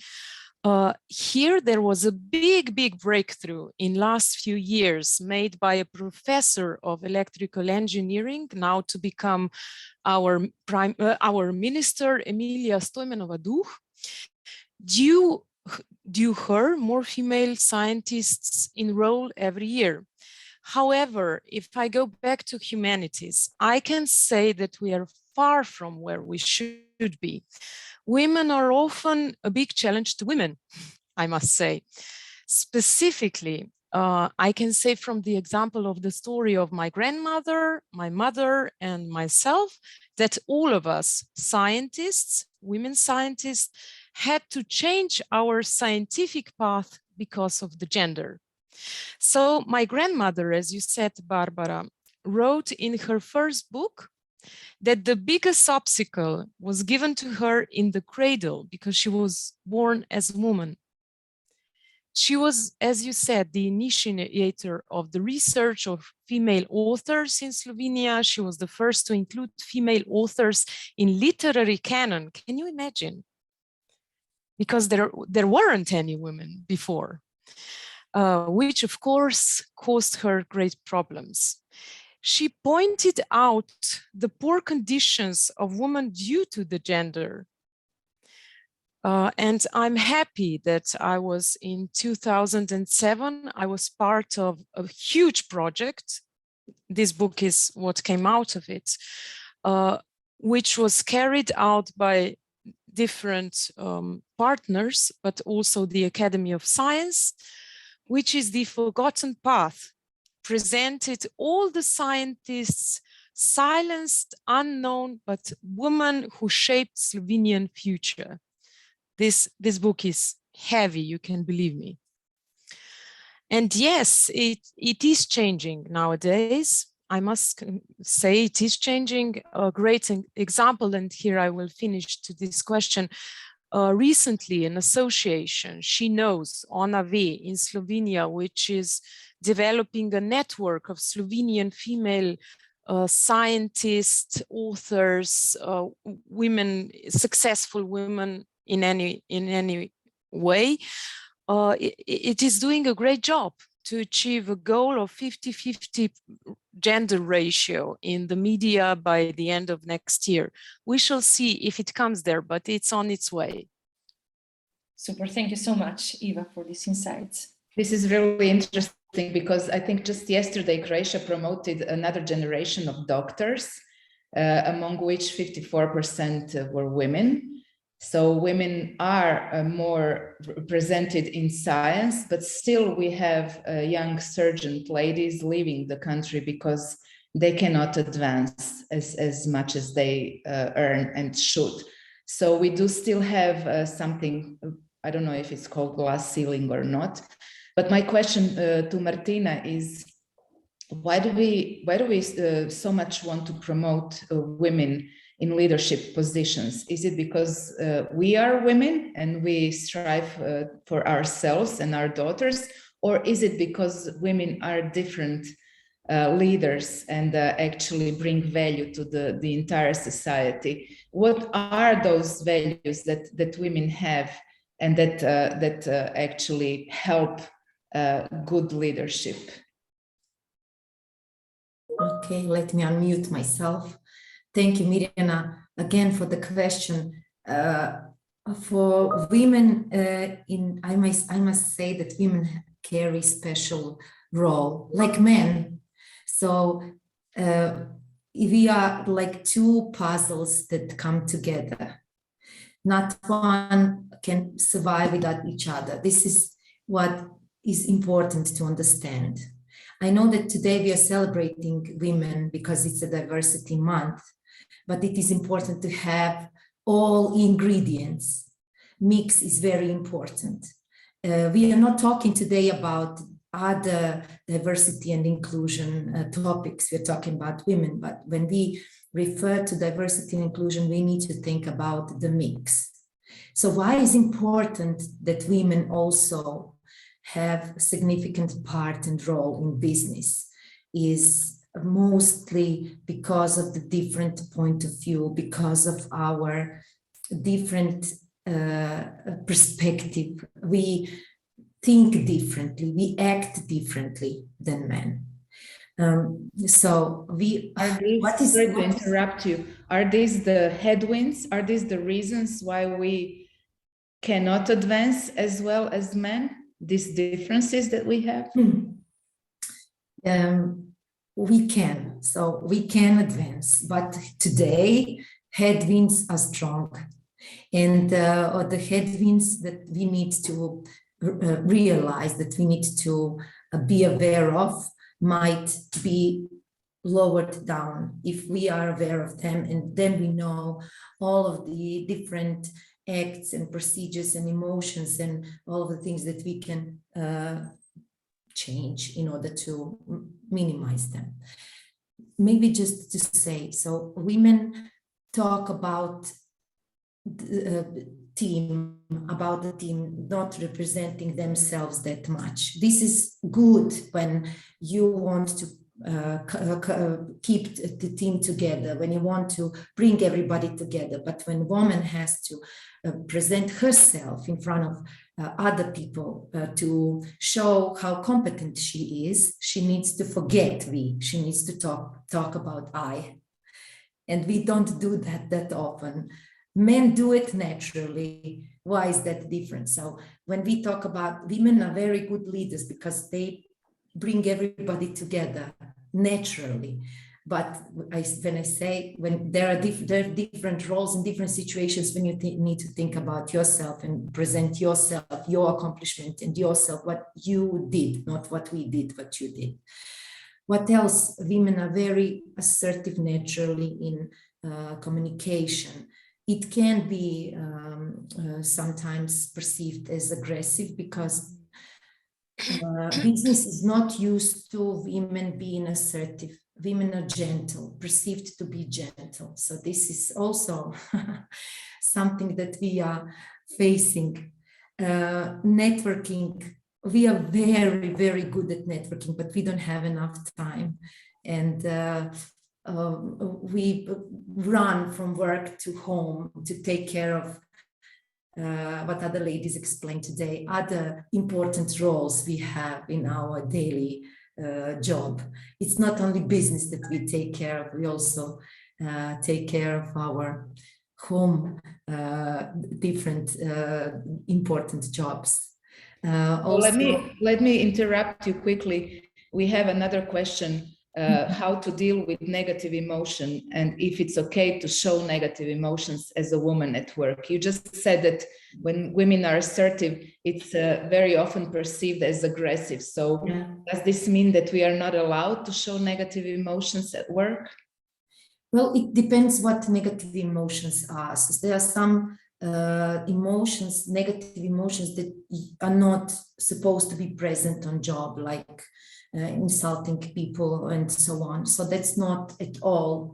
Here there was a big breakthrough in last few years made by a professor of electrical engineering, now to become our minister, Emilia Stojmenova-Duh. Due her, more female scientists enroll every year. However, if I go back to humanities, I can say that we are far from where we should be. Women are often a big challenge to women, I must say. Specifically, I can say from the example of the story of my grandmother, my mother, and myself, that all of us scientists, women scientists, had to change our scientific path because of the gender. So my grandmother, as you said, Barbara, wrote in her first book that the biggest obstacle was given to her in the cradle because she was born as a woman. She was, as you said, the initiator of the research of female authors in Slovenia. She was the first to include female authors in literary canon. Can you imagine? Because there weren't any women before, which of course caused her great problems. She pointed out the poor conditions of women due to the gender. And I'm happy that I was in 2007, I was part of a huge project. This book is what came out of it, which was carried out by different partners, but also the Academy of Science, which is the Forgotten Path, presented all the scientists, silenced, unknown, but women who shaped Slovenian future. This book is heavy, you can believe me. And yes, it is changing nowadays. I must say it is changing. A great example, and here I will finish to this question. Recently, an association, She Knows, Ona Ve in Slovenia, which is developing a network of Slovenian female scientists, authors, women, successful women in any way. It is doing a great job to achieve a goal of 50-50 gender ratio in the media by the end of next year. We shall see if it comes there, but it's on its way. Super, thank you so much, Eva, for these insights. This is really interesting because I think just yesterday Croatia promoted another generation of doctors, among which 54% were women. So women are more represented in science, but still we have young surgeon ladies leaving the country because they cannot advance as much as they earn and should. So we do still have something, I don't know if it's called glass ceiling or not, but my question to Martina is, why do we so much want to promote women in leadership positions? Is it because we are women and we strive for ourselves and our daughters, or is it because women are different leaders and actually bring value to the entire society? What are those values that women have and that actually help good leadership. Okay, let me unmute myself. Thank you, Mirjana, again for the question. For women, I must say that women carry special role, like men. So we are like two puzzles that come together. Not one can survive without each other. This is what is important to understand. I know that today we are celebrating women because it's a diversity month, but it is important to have all ingredients. Mix is very important. We are not talking today about other diversity and inclusion topics. We're talking about women, but when we refer to diversity and inclusion, we need to think about the mix. So why is it important that women also have a significant part and role in business? Is mostly because of the different point of view, because of our different perspective. We think differently, we act differently than men. So we are these, sorry to interrupt you, are these the headwinds? Are these the reasons why we cannot advance as well as men? These differences that we have? We can, so we can advance, but today headwinds are strong, and the headwinds that we need to realize, that we need to be aware of, might be lowered down if we are aware of them, and then we know all of the different acts and procedures and emotions and all of the things that we can change in order to minimize them. Maybe just to say, so women talk about the team not representing themselves that much. This is good when you want to keep the team together, when you want to bring everybody together. But when a woman has to present herself in front of other people to show how competent she is, she needs to forget we. She needs to talk about I. And we don't do that often. Men do it naturally. Why is that different? So when we talk about women are very good leaders because they bring everybody together naturally. But when there are different roles in different situations, when you need to think about yourself and present yourself, your accomplishment and yourself, what you did, not what we did, what you did. What else? Women are very assertive naturally in communication. It can be sometimes perceived as aggressive because business is not used to women being assertive. Women are gentle, perceived to be gentle. So this is also something that we are facing. Networking, we are very, very good at networking, but we don't have enough time. And we run from work to home to take care of what other ladies explained today, other important roles we have in our daily job. It's not only business that we take care of, we also take care of our home, different important jobs. Also, let me interrupt you quickly. We have another question. How to deal with negative emotion and if it's okay to show negative emotions as a woman at work. You just said that when women are assertive, it's very often perceived as aggressive. So does this mean that we are not allowed to show negative emotions at work? Well, it depends what negative emotions are. So there are some emotions, negative emotions that are not supposed to be present on job, like insulting people and so on. So that's not at all,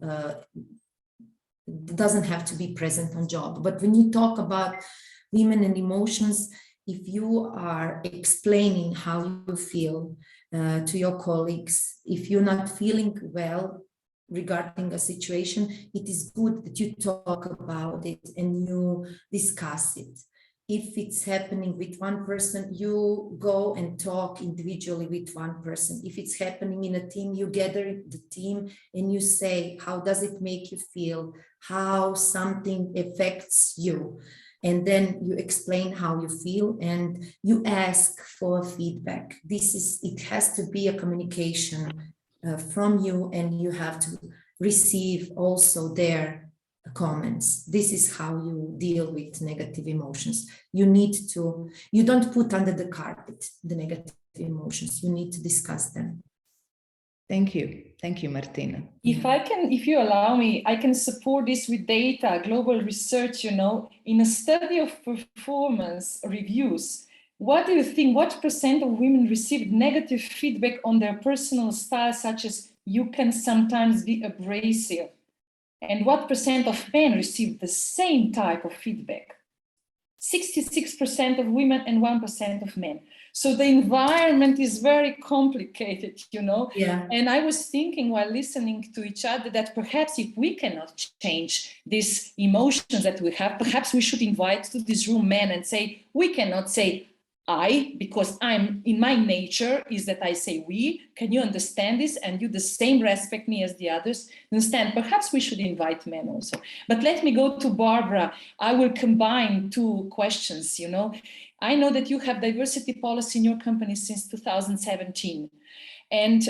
doesn't have to be present on job. But when you talk about women and emotions, if you are explaining how you feel to your colleagues, if you're not feeling well regarding a situation, it is good that you talk about it and you discuss it. if it's happening with one person, you go and talk individually with one person. If it's happening in a team, you gather the team and you say, how does it make you feel? How something affects you? And then you explain how you feel and you ask for feedback. It has to be a communication from you, and you have to receive also their comments. This is how you deal with negative emotions. You don't put under the carpet the negative emotions. You need to discuss them. Thank you, Martina. If you allow me, I can support this with data, global research. In a study of performance reviews, what do you think? What % of women received negative feedback on their personal style, such as "you can sometimes be abrasive"? And what % of men received the same type of feedback? 66% of women and 1% of men. So the environment is very complicated, Yeah. And I was thinking while listening to each other that perhaps if we cannot change these emotions that we have, perhaps we should invite to this room men and say, we cannot say I, because I'm in my nature is that I say we. Can you understand this? And you the same respect me as the others. Understand? Perhaps we should invite men also. But let me go to Barbara. I will combine two questions. I know that you have diversity policy in your company since 2017, and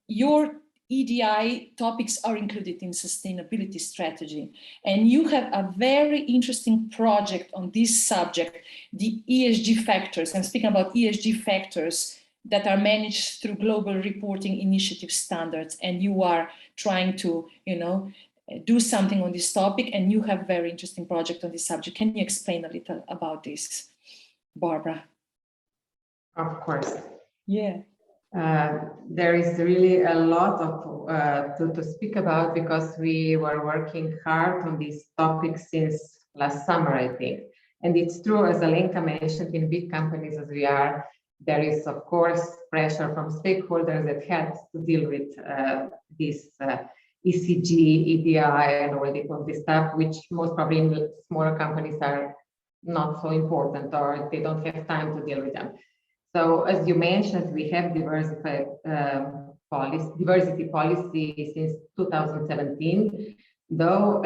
your EDI topics are included in sustainability strategy. And you have a very interesting project on this subject, the ESG factors. I'm speaking about ESG factors that are managed through global reporting initiative standards. And you are trying to, do something on this topic, and you have a very interesting project on this subject. Can you explain a little about this, Barbara? Of course. Yeah. There is really a lot of to speak about, because we were working hard on this topic since last summer, I think. And it's true, as Alenka mentioned, in big companies as we are, there is, of course, pressure from stakeholders that helps to deal with this ECG, EDI, and all this stuff, which most probably in smaller companies are not so important, or they don't have time to deal with them. So, as you mentioned, we have diversity policy since 2017, though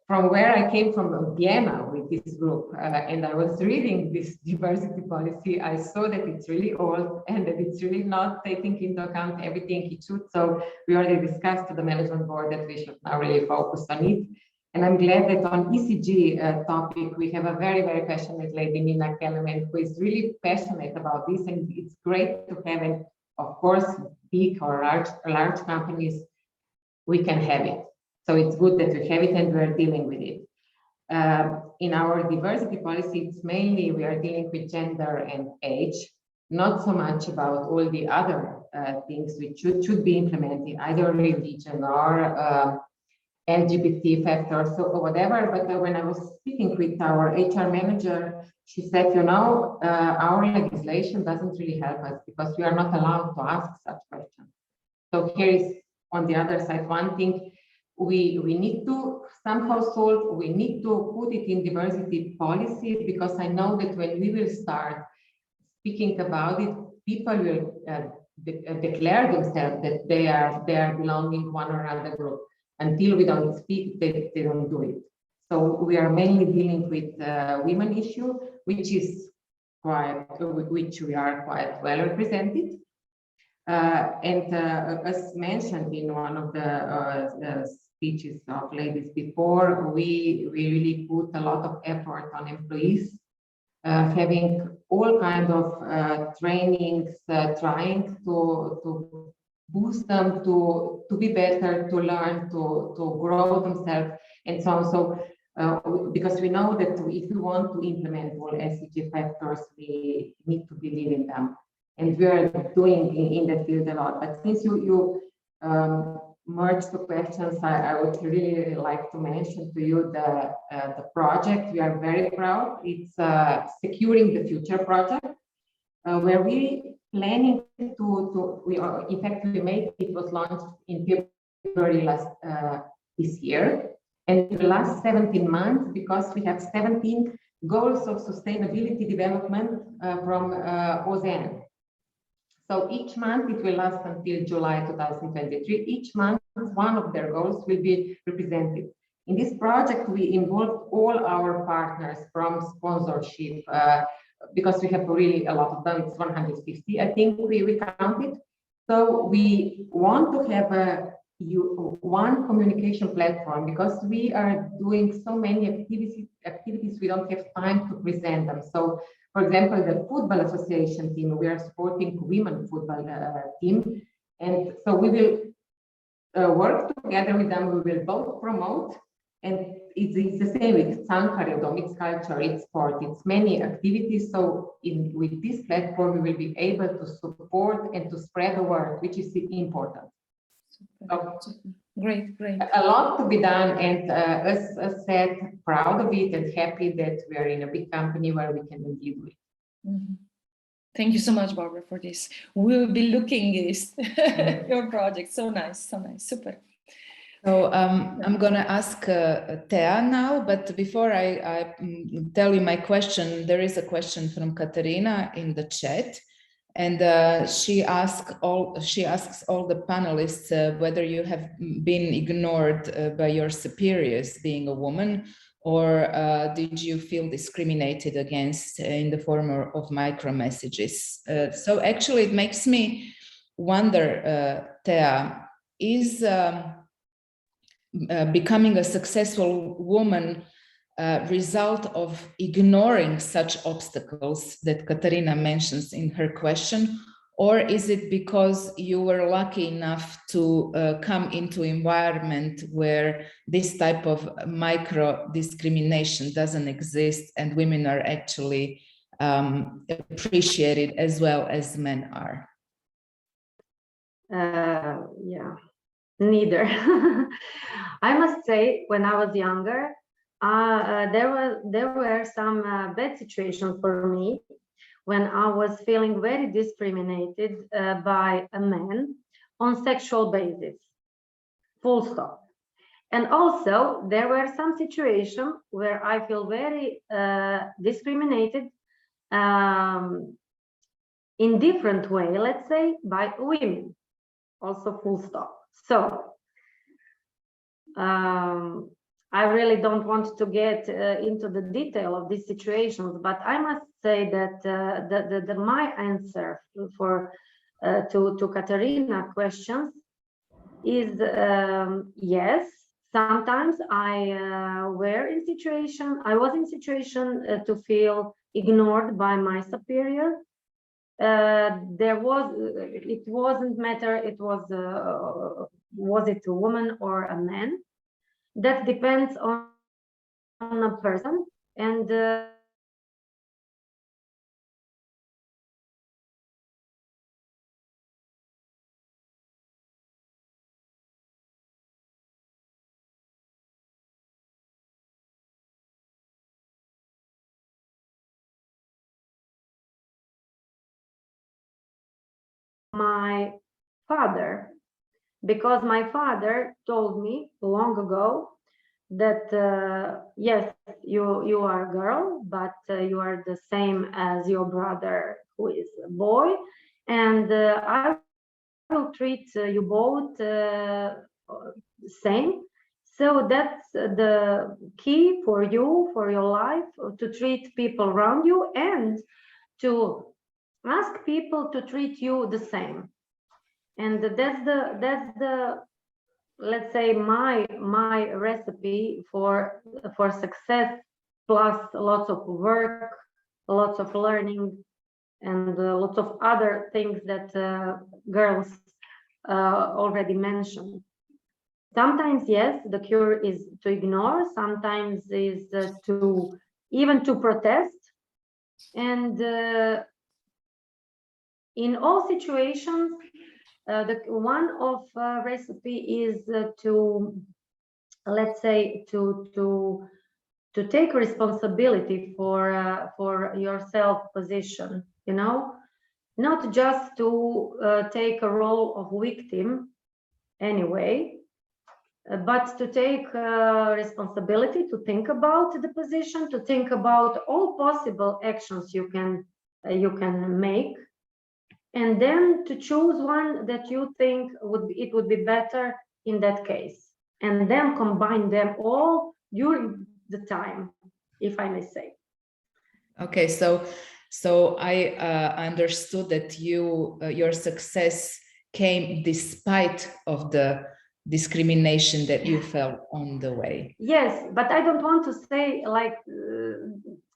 from where I came from Vienna with this group, and I was reading this diversity policy, I saw that it's really old and that it's really not taking into account everything it should. So we already discussed to the management board that we should now really focus on it. And I'm glad that on ECG topic, we have a very, very passionate lady, Nina Kellerman, who is really passionate about this. And it's great to have it. Of course, big or large companies, we can have it. So it's good that we have it and we're dealing with it. In our diversity policy, it's mainly we are dealing with gender and age, not so much about all the other things which should be implemented, either religion or LGBT factors or whatever. But when I was speaking with our HR manager, she said, our legislation doesn't really help us because we are not allowed to ask such questions. So here is, on the other side, one thing we need to somehow solve. We need to put it in diversity policy, because I know that when we will start speaking about it, people will declare themselves that they are belonging to one or another group. Until we don't speak, they don't do it. So we are mainly dealing with women issue, which we are quite well represented. And as mentioned in one of the speeches of ladies before, we really put a lot of effort on employees, having all kinds of trainings, trying to boost them to be better, to learn, to grow themselves, and so on. So, because we know that if we want to implement all SDG factors, we need to believe in them. And we are doing in that field a lot. But since you merged the questions, I would really like to mention to you the project. We are very proud. It's Securing the Future project, where we planning in fact, it was launched in February this year. And it will last 17 months because we have 17 goals of sustainability development from OZN. So each month it will last until July 2023. Each month, one of their goals will be represented. In this project, we involved all our partners from sponsorship, because we have really a lot of them. It's 150, I think we counted. So we want to have one communication platform because we are doing so many activities, we don't have time to present them. So, for example, the football association team, we are supporting women football team. And so we will work together with them. We will both promote, and it's the same with Sankaryodom, it's culture, it's sport, it's many activities. So with this platform, we will be able to support and to spread the word, which is important. So, great. A lot to be done, and as said, proud of it and happy that we are in a big company where we can indeed do it. Mm-hmm. Thank you so much, Barbara, for this. We'll be looking at your project. So nice, super. So I'm going to ask Thea now, but before I tell you my question, there is a question from Katarina in the chat, and she asks all the panelists whether you have been ignored by your superiors being a woman, or did you feel discriminated against in the form of micro messages? So actually, it makes me wonder, Thea, is becoming a successful woman result of ignoring such obstacles that Katarina mentions in her question, or is it because you were lucky enough to come into an environment where this type of micro discrimination doesn't exist and women are actually appreciated as well as men are? Yeah, neither. I must say, when I was younger, there were some bad situations for me when I was feeling very discriminated by a man on sexual basis, full stop. And also there were some situations where I feel very discriminated in different way, let's say, by women, also full stop. So I really don't want to get into the detail of these situations, but I must say that my answer to Katarina questions is yes. Sometimes I was in situation to feel ignored by my superior. It wasn't matter. It was it a woman or a man? That depends on a person, and my father, because my father told me long ago that yes, you are a girl, but you are the same as your brother who is a boy, and I will treat you both same. So that's the key for you, for your life, to treat people around you and to ask people to treat you the same. And that's the let's say my recipe for success, plus lots of work, lots of learning, and lots of other things that girls already mentioned. Sometimes, yes, the cure is to ignore, sometimes is to even to protest, and in all situations, the one of recipe is to, let's say, to take responsibility for your self position, you know, not just to take a role of victim anyway, but to take responsibility, to think about the position, to think about all possible actions you can make, and then to choose one that you think would be better in that case, and then combine them all during the time, if I may say. Okay, so I understood that your success came despite of the discrimination that you felt on the way. Yes, but I don't want to say like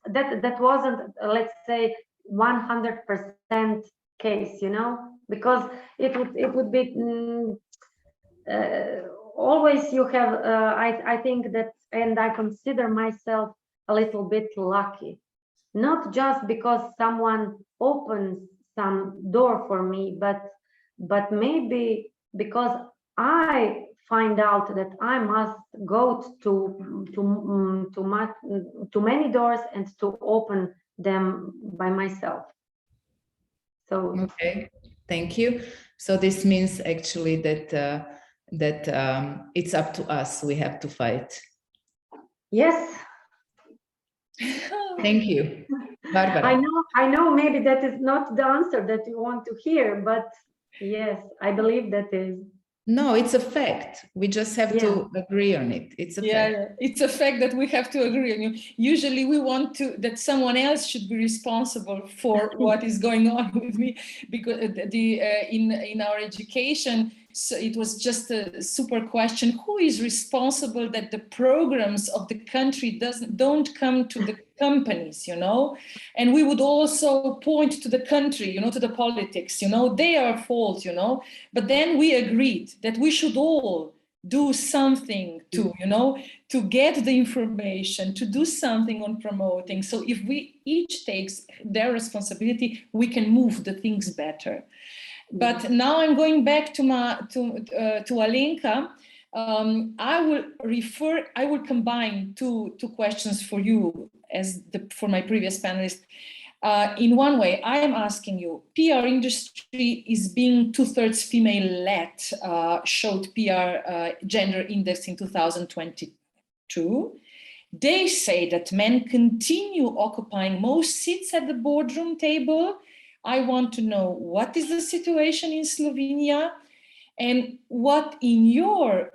that wasn't, let's say, 100% case, you know, because it would be always you have I think that, and I consider myself a little bit lucky, not just because someone opens some door for me, but maybe because I find out that I must go to many doors and to open them by myself. So okay, thank you. So this means actually that it's up to us. We have to fight. yes. Thank you, Barbara. I know maybe that is not the answer that you want to hear, but yes, I believe that is. No, it's a fact. We just have to agree on it. It's a fact. Yeah, it's a fact that we have to agree on. Usually we want that someone else should be responsible for what is going on with me, because in our education, so it was just a super question: who is responsible that the programs of the country don't come to the companies, you know? And we would also point to the country, you know, to the politics, you know, they are at fault, you know. But then we agreed that we should all do something to, you know, to get the information, to do something on promoting. So if we each takes their responsibility, we can move the things better. But now I'm going back to Alenka. I will combine two questions for you for my previous panelist. In one way, I am asking you, PR industry is being 2/3 female-led, showed PR gender index in 2022. They say that men continue occupying most seats at the boardroom table. I want to know, what is the situation in Slovenia, and what, in your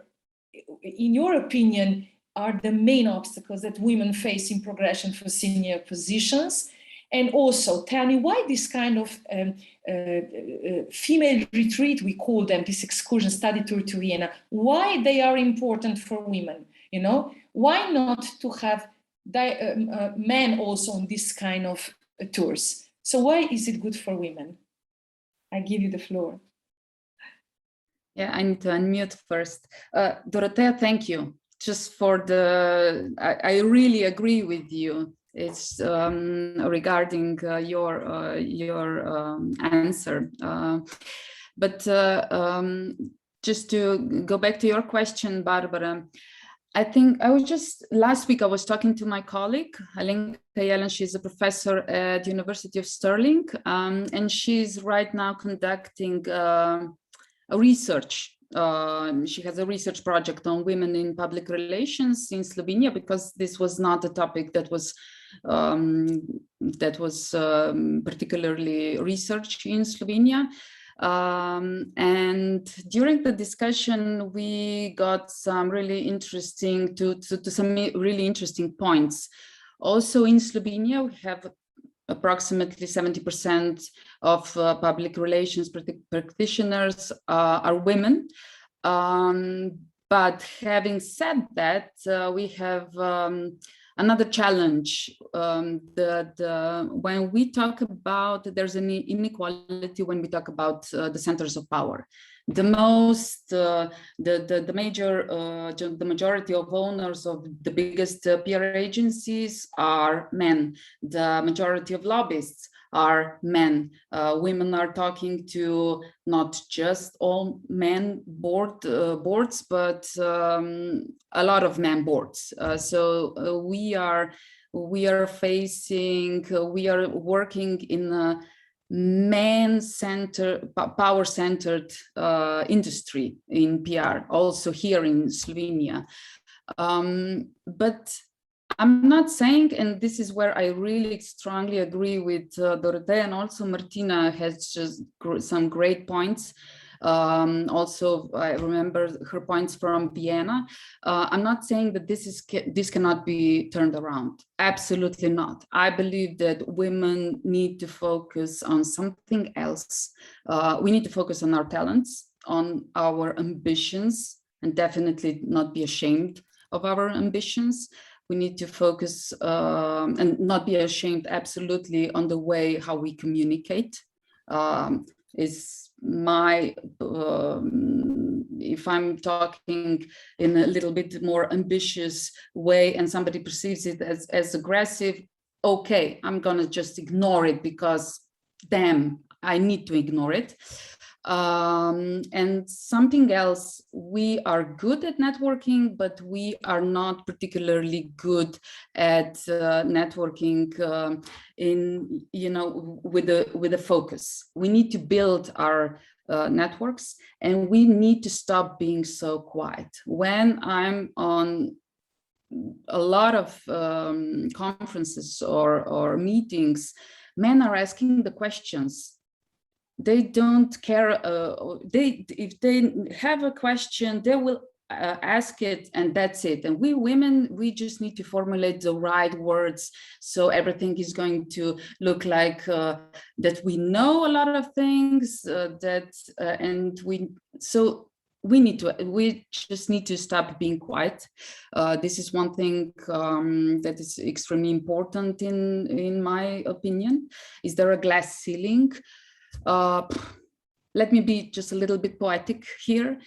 opinion, are the main obstacles that women face in progression for senior positions? And also tell me why this kind of female retreat, we call them, this excursion study tour to Vienna, why they are important for women, you know? Why not to have men also on this kind of tours? So why is it good for women? I give you the floor. Yeah, I need to unmute first. Dorothea, thank you. Just for I really agree with you. It's regarding your answer. But just to go back to your question, Barbara, I think last week I was talking to my colleague, Alenka Jelen. She's a professor at the University of Stirling, and she's right now conducting a research. She has a research project on women in public relations in Slovenia, because this was not a topic that was particularly researched in Slovenia. And during the discussion, we got some really interesting points. Also in Slovenia, we have approximately 70% of public relations practitioners are women. But having said that, we have another challenge. When we talk about, there's an inequality when we talk about the centers of power. The majority of owners of the biggest PR agencies are men. The majority of lobbyists are men. Women are talking to not just all men boards, but a lot of men boards. So we are working in man-centered, power-centered industry in PR, also here in Slovenia. But I'm not saying, and this is where I really strongly agree with Dorothea, and also Martina has just some great points. Also, I remember her points from Vienna. I'm not saying that this cannot be turned around. Absolutely not. I believe that women need to focus on something else. We need to focus on our talents, on our ambitions, and definitely not be ashamed of our ambitions. We need to focus and not be ashamed, absolutely, on the way how we communicate. Is my, if I'm talking in a little bit more ambitious way and somebody perceives it as aggressive, okay, I'm gonna just ignore it because damn, I need to ignore it. And something else, we are good at networking, but we are not particularly good at networking in, you know, with a focus. We need to build our networks, and we need to stop being so quiet. When I'm on a lot of conferences or meetings, men are asking the questions. They don't care. If they have a question, they will ask it, and that's it. And we women, we just need to formulate the right words, so everything is going to look like that we know a lot of things. And we just need to stop being quiet. This is one thing that is extremely important in my opinion. Is there a glass ceiling? Let me be just a little bit poetic here.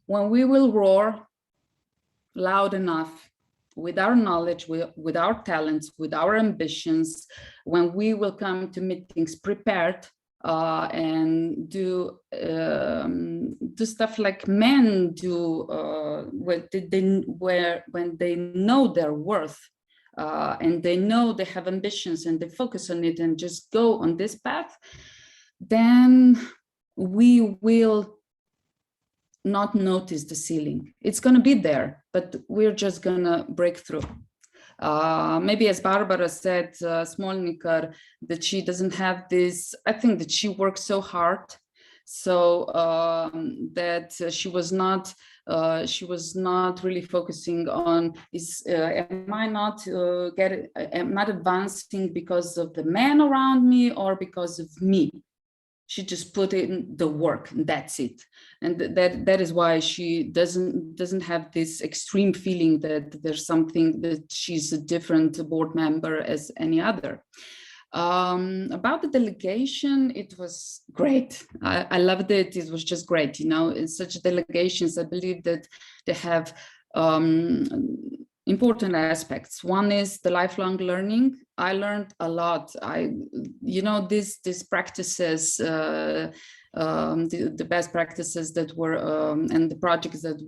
When we will roar loud enough with our knowledge, with our talents, with our ambitions, when we will come to meetings prepared and do stuff like men do, when they know their worth, and they know they have ambitions and they focus on it and just go on this path, then we will not notice the ceiling. It's going to be there, but we're just going to break through. Maybe as Barbara said, Smolnikar, that she doesn't have this, I think that she works so hard, so that she was not really focusing on am I not advancing because of the man around me or because of me? She just put in the work, and that's it. And that is why she doesn't have this extreme feeling that there's something, that she's a different board member as any other. About the delegation, it was great. I loved it. It was just great. You know, in such delegations, I believe that they have important aspects. One is the lifelong learning. I learned a lot. These practices, the best practices that were and the projects that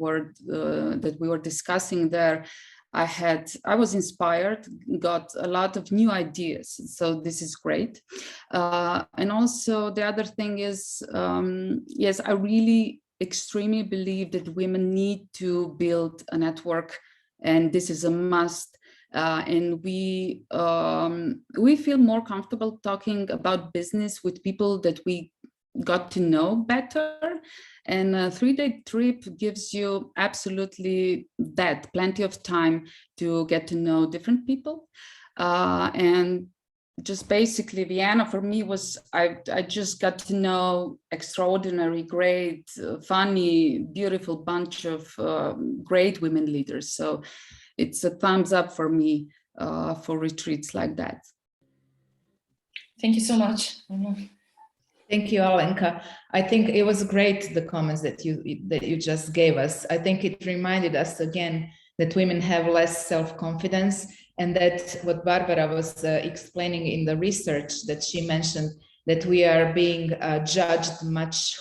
we were discussing there, I was inspired, got a lot of new ideas. So this is great. And also the other thing is, yes, I really extremely believe that women need to build a network, and this is a must. And we feel more comfortable talking about business with people that we got to know better. And a 3-day trip gives you absolutely that, plenty of time to get to know different people. And just basically Vienna for me was, I just got to know extraordinary, great, funny, beautiful bunch of great women leaders. So it's a thumbs up for me for retreats like that. Thank you so much. Thank you, Alenka. I think it was great, the comments that you just gave us. I think it reminded us again that women have less self-confidence, and that what Barbara was explaining in the research that she mentioned, that we are being judged much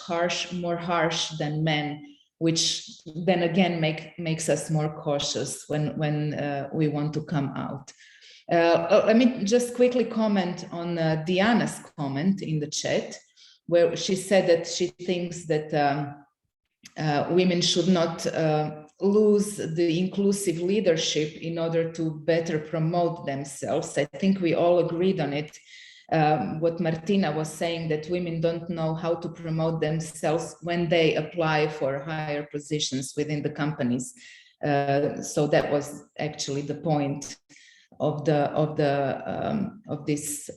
more harsh than men, which then again makes us more cautious when we want to come out. Let me just quickly comment on Diana's comment in the chat, where she said that she thinks that women should not lose the inclusive leadership in order to better promote themselves. I think we all agreed on it. What Martina was saying, that women don't know how to promote themselves when they apply for higher positions within the companies. So that was actually the point of this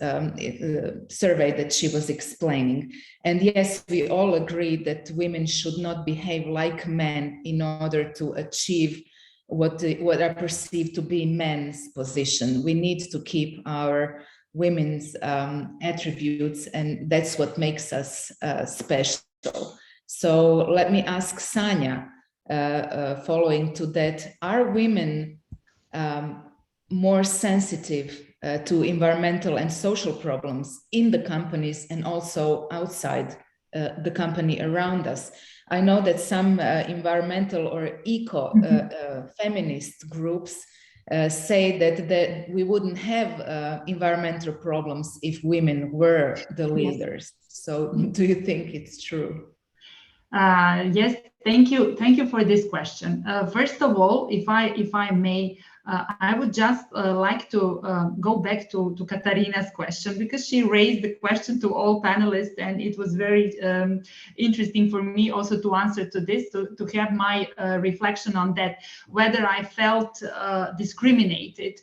survey that she was explaining. And yes, we all agree that women should not behave like men in order to achieve what are perceived to be men's position. We need to keep our women's attributes, and that's what makes us special. So let me ask Sanja, following to that, are women more sensitive to environmental and social problems in the companies and also outside the company around us? I know that some environmental or eco-feminist groups say that we wouldn't have environmental problems if women were the leaders. So do you think it's true? Yes, thank you for this question. First of all, if I may, I would just like to go back to Katarina's question, because she raised the question to all panelists, and it was very interesting for me also to answer to this, to have my reflection on that, whether I felt discriminated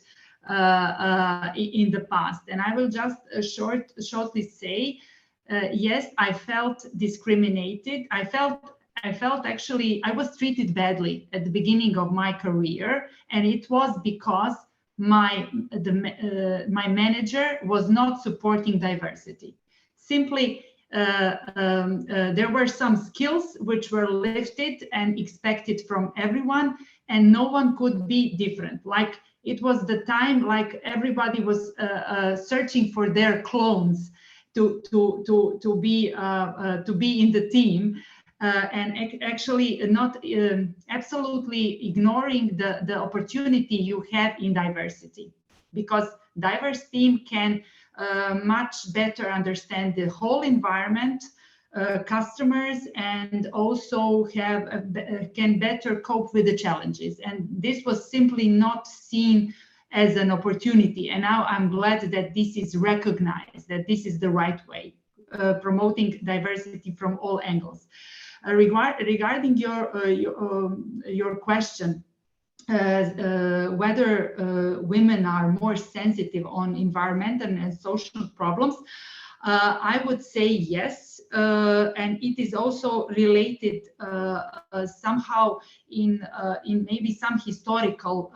in the past. And I will just shortly say, yes, I felt discriminated. I felt actually I was treated badly at the beginning of my career, and it was because my manager was not supporting diversity. Simply, there were some skills which were lifted and expected from everyone, and no one could be different. Like, it was the time like everybody was searching for their clones to be in the team. And actually not absolutely ignoring the opportunity you have in diversity, because diverse team can much better understand the whole environment, customers, and also can better cope with the challenges. And this was simply not seen as an opportunity. And now I'm glad that this is recognized, that this is the right way, promoting diversity from all angles. Regarding your question, whether women are more sensitive on environmental and social problems, I would say yes, and it is also related somehow in maybe some historical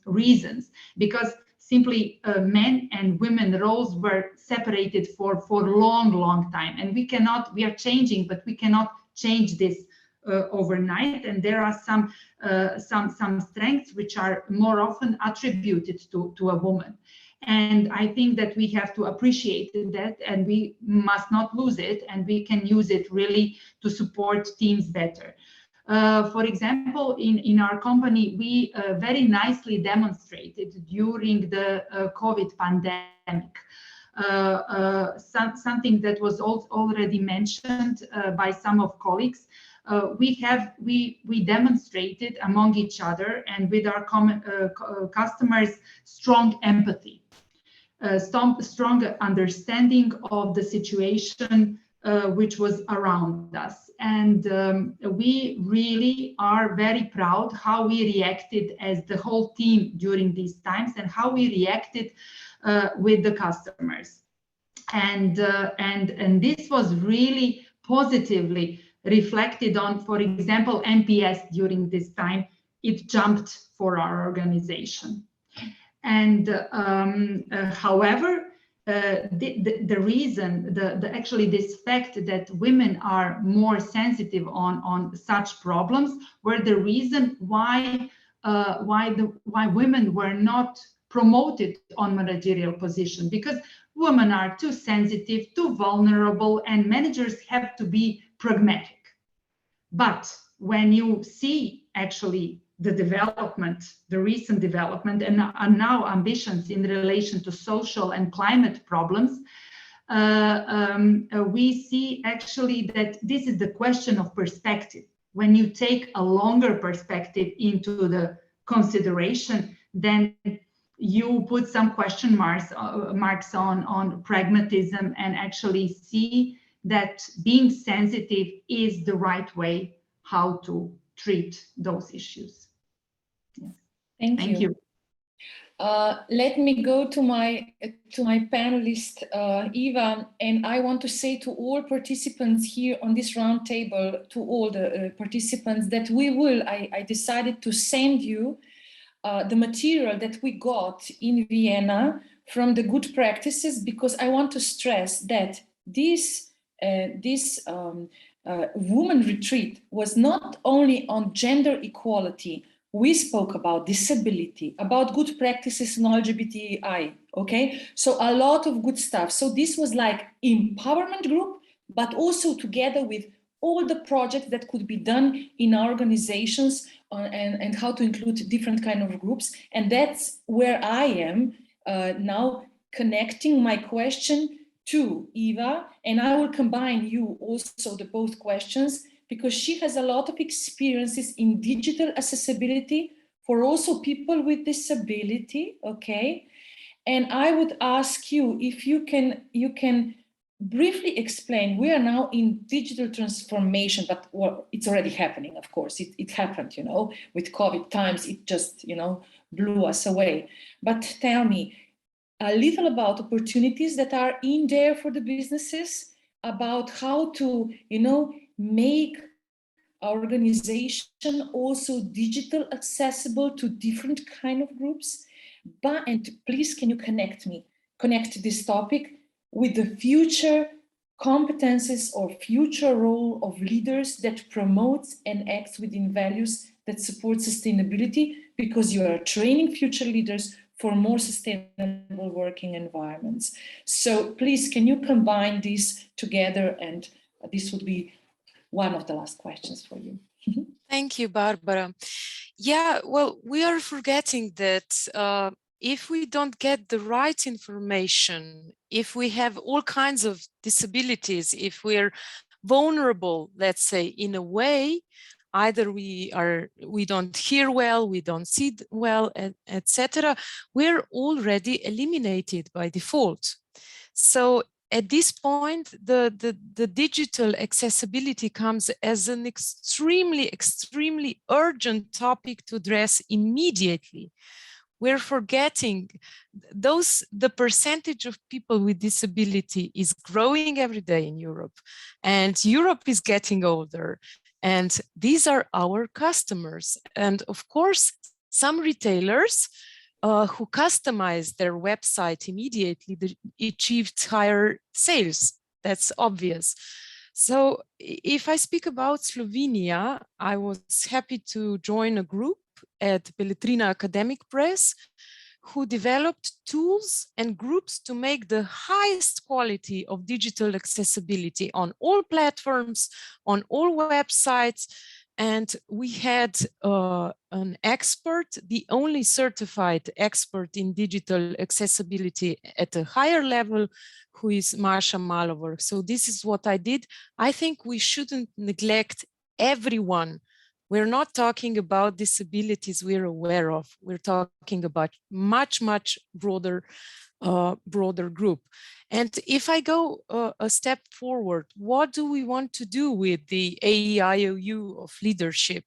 reasons, because simply men and women roles were separated for long time, and we are changing, but we cannot change this overnight. And there are some strengths which are more often attributed to a woman. And I think that we have to appreciate that, and we must not lose it, and we can use it really to support teams better. For example, in our company, we very nicely demonstrated during the COVID pandemic, something that was already mentioned by some of colleagues. We demonstrated among each other and with our customers strong empathy, strong understanding of the situation which was around us. And we really are very proud how we reacted as the whole team during these times, and how we reacted with the customers. And this was really positively reflected on, for example, NPS during this time. It jumped for our organization. And however, the reason, actually this fact that women are more sensitive on such problems were the reason why women were not promoted on managerial position, because women are too sensitive, too vulnerable, and managers have to be pragmatic. But when you see actually the development, the recent development, and now ambitions in relation to social and climate problems, we see actually that this is the question of perspective. When you take a longer perspective into the consideration, then you put some question marks on pragmatism and actually see that being sensitive is the right way how to treat those issues. Yes. Thank you. Let me go to my panelist, Eva, and I want to say to all participants here on this round table, to all the participants, that I decided to send you the material that we got in Vienna from the good practices, because I want to stress that this women retreat was not only on gender equality. We spoke about disability, about good practices in LGBTI, okay? So a lot of good stuff. So this was like empowerment group, but also together with all the projects that could be done in our organizations and how to include different kind of groups. And that's where I am now connecting my question to Eva, and I will combine you also the both questions, because she has a lot of experiences in digital accessibility for also people with disability, okay? And I would ask you if you can briefly explain, we are now in digital transformation, but well, it's already happening, of course, it happened, you know, with COVID times, it just, you know, blew us away. But tell me a little about opportunities that are in there for the businesses, about how to, you know, make our organization also digital accessible to different kind of groups. And please, can you connect this topic with the future competences or future role of leaders that promotes and acts within values that support sustainability, because you are training future leaders for more sustainable working environments. So please, can you combine these together? And this would be one of the last questions for you. Thank you, Barbara. Yeah, well, we are forgetting that if we don't get the right information, if we have all kinds of disabilities, if we're vulnerable, let's say, in a way, either we don't hear well, we don't see well, etc., we're already eliminated by default. So at this point, the digital accessibility comes as an extremely urgent topic to address immediately. We're forgetting the percentage of people with disability is growing every day in Europe, and Europe is getting older, and these are our customers. And of course, some retailers who customize their website immediately achieved higher sales. That's obvious. So if I speak about Slovenia, I was happy to join a group at Beletrina Academic Press who developed tools and groups to make the highest quality of digital accessibility on all platforms, on all websites. And we had an expert, the only certified expert in digital accessibility at a higher level, who is Marsha Malover. So this is what I did. I think we shouldn't neglect everyone. We're not talking about disabilities we're aware of. We're talking about much broader group. And if I go a step forward, what do we want to do with the AEIOU of leadership?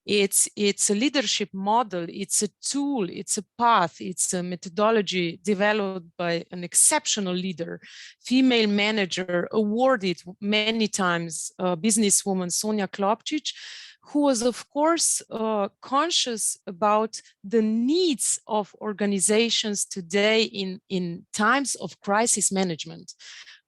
It's a leadership model, it's a tool, it's a path, it's a methodology developed by an exceptional leader, female manager, awarded many times, businesswoman Sonja Klopčić, who was, of course, conscious about the needs of organizations today in times of crisis management.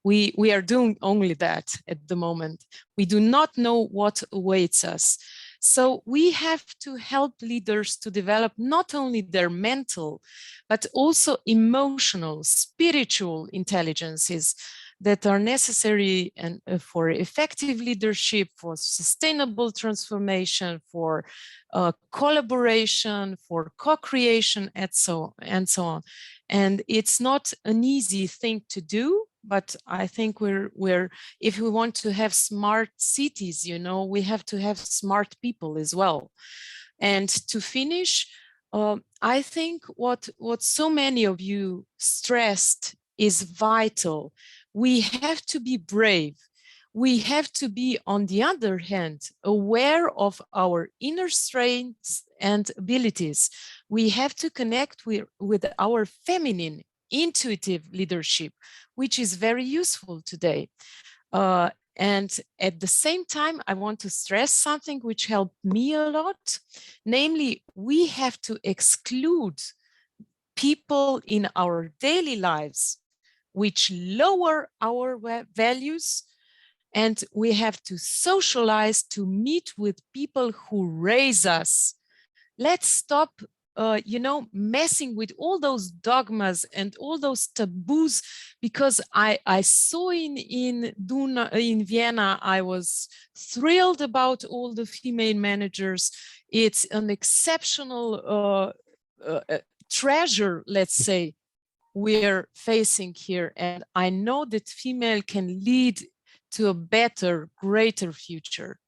We are doing only that at the moment. We do not know what awaits us. So we have to help leaders to develop not only their mental, but also emotional, spiritual intelligences. that are necessary and for effective leadership, for sustainable transformation, for collaboration, for co-creation, and so on. And it's not an easy thing to do, but I think if we want to have smart cities, you know, we have to have smart people as well. And to finish, I think what so many of you stressed is vital. We have to be brave. We have to be, on the other hand, aware of our inner strengths and abilities. We have to connect with our feminine, intuitive leadership, which is very useful today. And at the same time, I want to stress something which helped me a lot, namely, we have to exclude people in our daily lives which lower our values, and we have to socialize to meet with people who raise us. Let's stop messing with all those dogmas and all those taboos, because I saw in Vienna, I was thrilled about all the female managers. It's an exceptional treasure, let's say, we're facing here. And I know that female can lead to a better, greater future.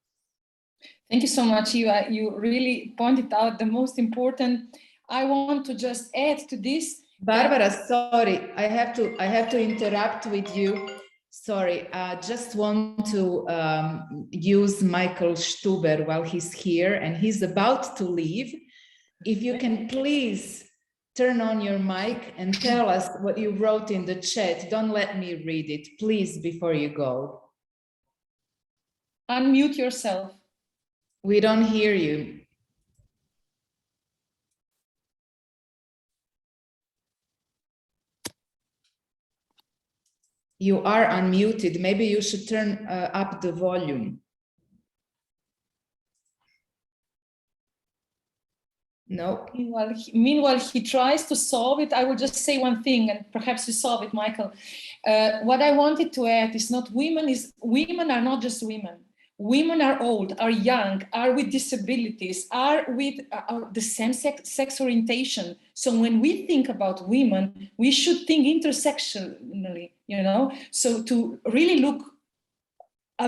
Thank you so much, Eva. You really pointed out the most important. I want to just add to this. Barbara, sorry, I have to interrupt with you. Sorry, I just want to use Michael Stuber while he's here and he's about to leave. If you can please turn on your mic and tell us what you wrote in the chat. Don't let me read it, please, before you go. Unmute yourself. We don't hear you. You are unmuted. Maybe you should turn up the volume. No. Meanwhile, he tries to solve it. I will just say one thing, and perhaps you solve it, Michael. What I wanted to add is women are not just women. Women are old, are young, are with disabilities, are with the same sex orientation. So when we think about women, we should think intersectionally, you know, so to really look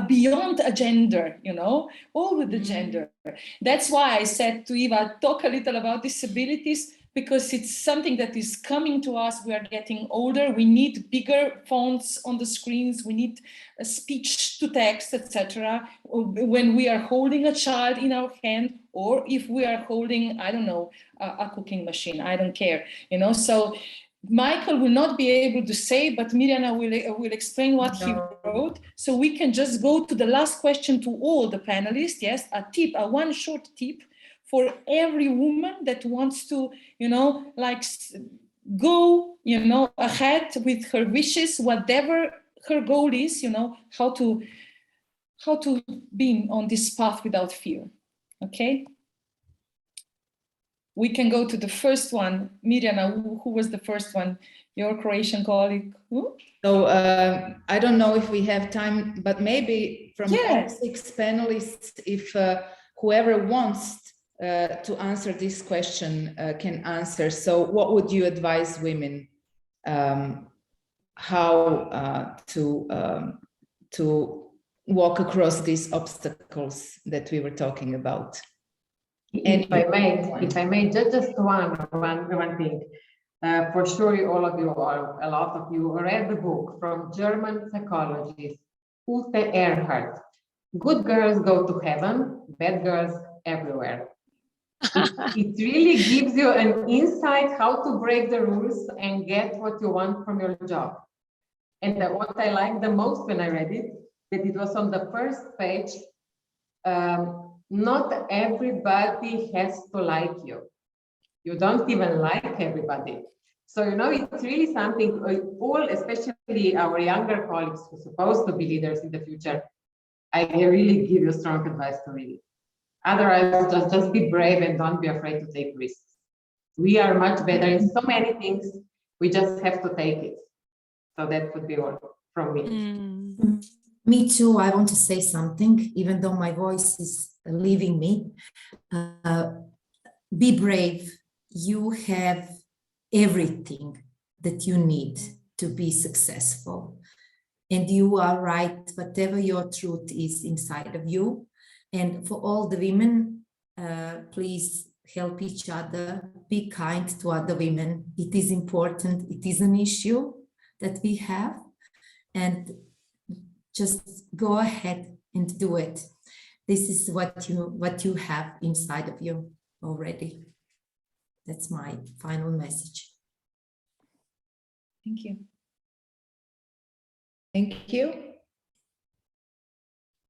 beyond a gender, you know, over the gender. That's why I said to Eva, talk a little about disabilities, because it's something that is coming to us. We are getting older. We need bigger fonts on the screens. We need a speech to text, etc. When we are holding a child in our hand, or if we are holding, I don't know, a cooking machine, I don't care, you know. So Michael will not be able to say, but Mirjana will explain what he wrote. So we can just go to the last question to all the panelists. Yes, one short tip for every woman that wants to, you know, like go, you know, ahead with her wishes, whatever her goal is, you know, how to be on this path without fear. Okay. We can go to the first one. Mirjana, who was the first one? Your Croatian colleague? Who? So I don't know if we have time, but maybe from all 6 panelists, if whoever wants to answer this question can answer. So what would you advise women how to walk across these obstacles that we were talking about? If I may, just one thing. For sure, all of you, or a lot of you, read the book from German psychologist Ute Ehrhardt. Good girls go to heaven, bad girls everywhere. It really gives you an insight how to break the rules and get what you want from your job. And what I liked the most when I read it, that it was on the first page. Not everybody has to like you. You don't even like everybody. So, you know, it's really something, all, especially our younger colleagues who are supposed to be leaders in the future, I really give you strong advice to read it. Otherwise, just be brave and don't be afraid to take risks. We are much better in so many things. We just have to take it. So that would be all. from me. Me too. I want to say something, even though my voice is leaving me. Be brave. You have everything that you need to be successful. And you are right, whatever your truth is inside of you. And for all the women, please help each other, be kind to other women. It is important. It is an issue that we have. And just go ahead and do it. This is what you have inside of you already. That's my final message. Thank you. Thank you.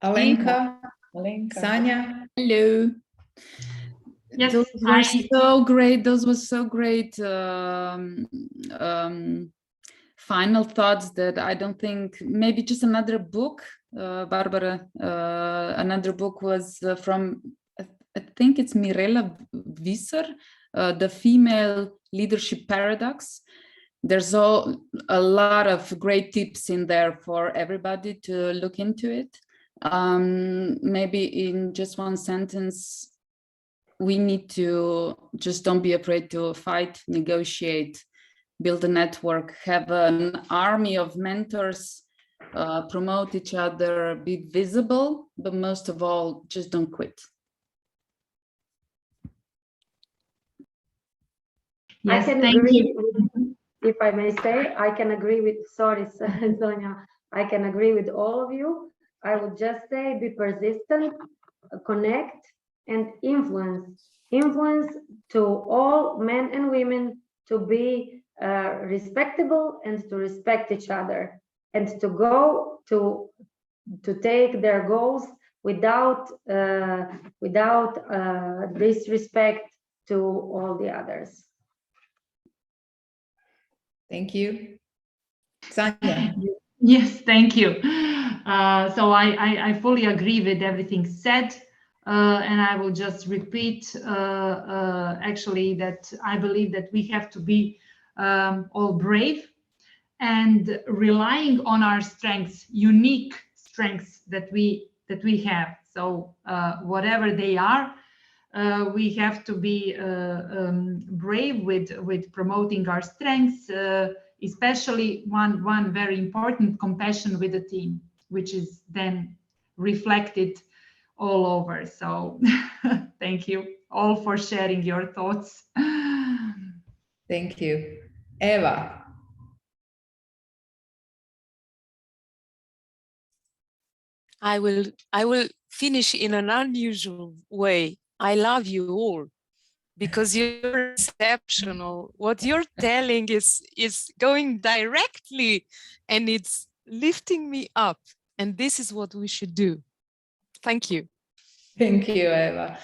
Alenka, Sanja. Hello. Yes, Those were so great. Those were so great final thoughts that I don't think, maybe just another book, Barbara, another book was from, I think it's Mirela Visser, The Female Leadership Paradox. There's a lot of great tips in there for everybody to look into it. Maybe in just one sentence, we need to just don't be afraid to fight, negotiate, build a network, have an army of mentors, promote each other, be visible, but most of all, just don't quit. Yes, I can thank agree you. with, if I may say, I can agree with, sorry, Sonia, I can agree with all of you. I would just say be persistent, connect, and influence. Influence to all men and women to be respectable and to respect each other, and to go to take their goals without disrespect to all the others. Thank you. Sanja. Yes, thank you. So I fully agree with everything said. And I will just repeat actually that I believe that we have to be all brave and relying on our strengths, unique strengths that we have. So whatever they are, we have to be brave with promoting our strengths, especially one very important, compassion with the team, which is then reflected all over. So thank you all for sharing your thoughts. Thank you. Eva. I will finish in an unusual way. I love you all because you're exceptional. What you're telling is going directly and it's lifting me up. And this is what we should do. Thank you. Thank you, Eva.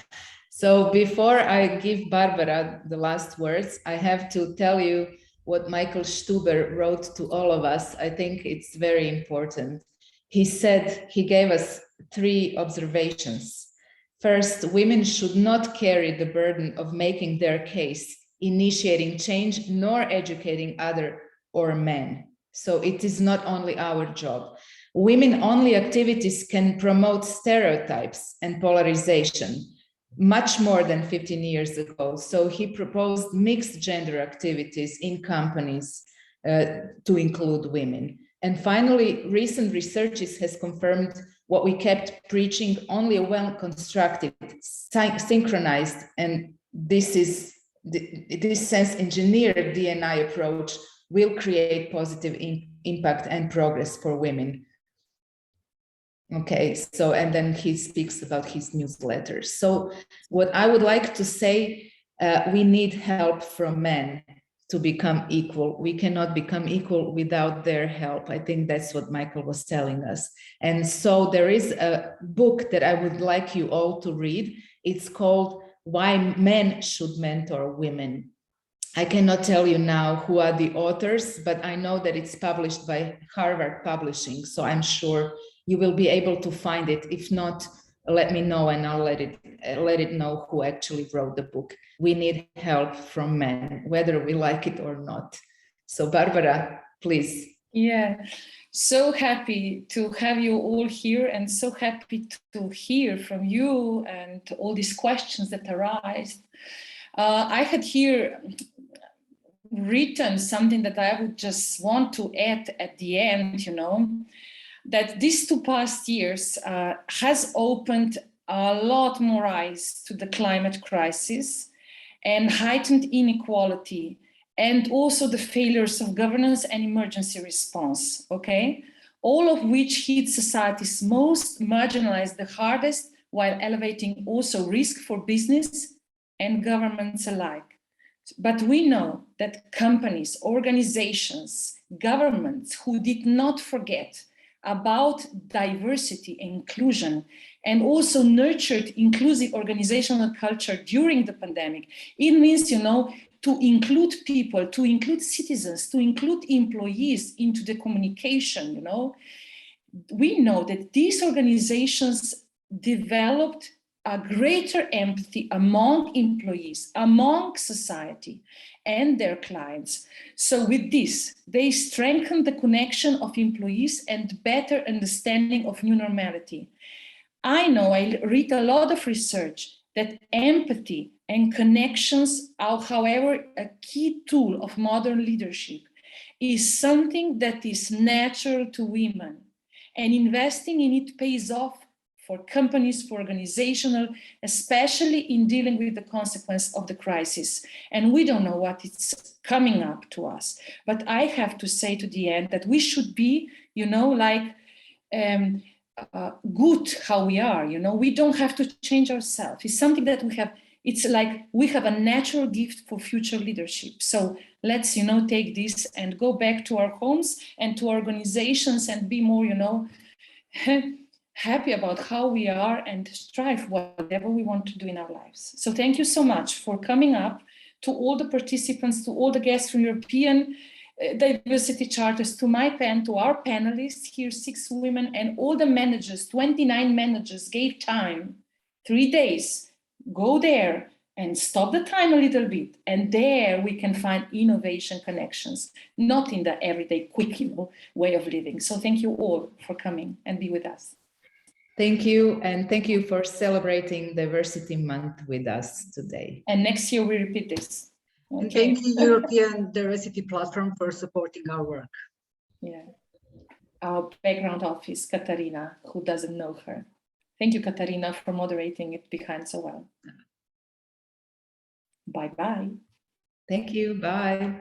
So before I give Barbara the last words, I have to tell you what Michael Stuber wrote to all of us. I think it's very important. He said, he gave us 3 observations. First, women should not carry the burden of making their case, initiating change, nor educating other or men. So it is not only our job. Women-only activities can promote stereotypes and polarization much more than 15 years ago. So he proposed mixed gender activities in companies to include women. And finally, recent research has confirmed what we kept preaching: only a well-constructed, synchronized, and this sense engineered D&I approach will create positive impact and progress for women. Okay, so, and then he speaks about his newsletters. So what I would like to say, we need help from men to become equal. We cannot become equal without their help. I think that's what Michael was telling us. And so there is a book that I would like you all to read. It's called Why Men Should Mentor Women. I cannot tell you now who are the authors, but I know that it's published by Harvard Publishing. So I'm sure you will be able to find it. If not, let me know and I'll let it know who actually wrote the book. We need help from men, whether we like it or not. So Barbara, please Yeah, so happy to have you all here and so happy to hear from you and all these questions that arise. I had here written something that I would just want to add at the end, you know, that these 2 past years has opened a lot more eyes to the climate crisis and heightened inequality, and also the failures of governance and emergency response, okay? All of which hit societies most marginalized the hardest, while elevating also risk for business and governments alike. But we know that companies, organizations, governments who did not forget about diversity and inclusion and also nurtured inclusive organizational culture during the pandemic. It means, you know, to include people, to include citizens, to include employees into the communication, you know. We know that these organizations developed a greater empathy among employees, among society and their clients. So with this, they strengthen the connection of employees and better understanding of new normality. I know, I read a lot of research that empathy and connections are, however, a key tool of modern leadership, is something that is natural to women. And investing in it pays off for companies, for organizational, especially in dealing with the consequence of the crisis. And we don't know what it's coming up to us. But I have to say to the end that we should be, you know, like good how we are, you know, we don't have to change ourselves. It's something that we have, it's like we have a natural gift for future leadership. So let's, you know, take this and go back to our homes and to our organizations and be more, you know, happy about how we are and strive whatever we want to do in our lives. So thank you so much for coming up, to all the participants, to all the guests from European Diversity Charters, to my pen, to our panelists here, 6 women, and all the managers, 29 managers gave time, 3 days, go there and stop the time a little bit. And there we can find innovation connections, not in the everyday quick, you know, way of living. So thank you all for coming and be with us. Thank you, and thank you for celebrating Diversity Month with us today. And next year we repeat this. Okay. And thank you, European Diversity Platform, for supporting our work. Yeah. Our background office, Katarina, who doesn't know her. Thank you, Katarina, for moderating it behind so well. Bye-bye. Thank you, bye.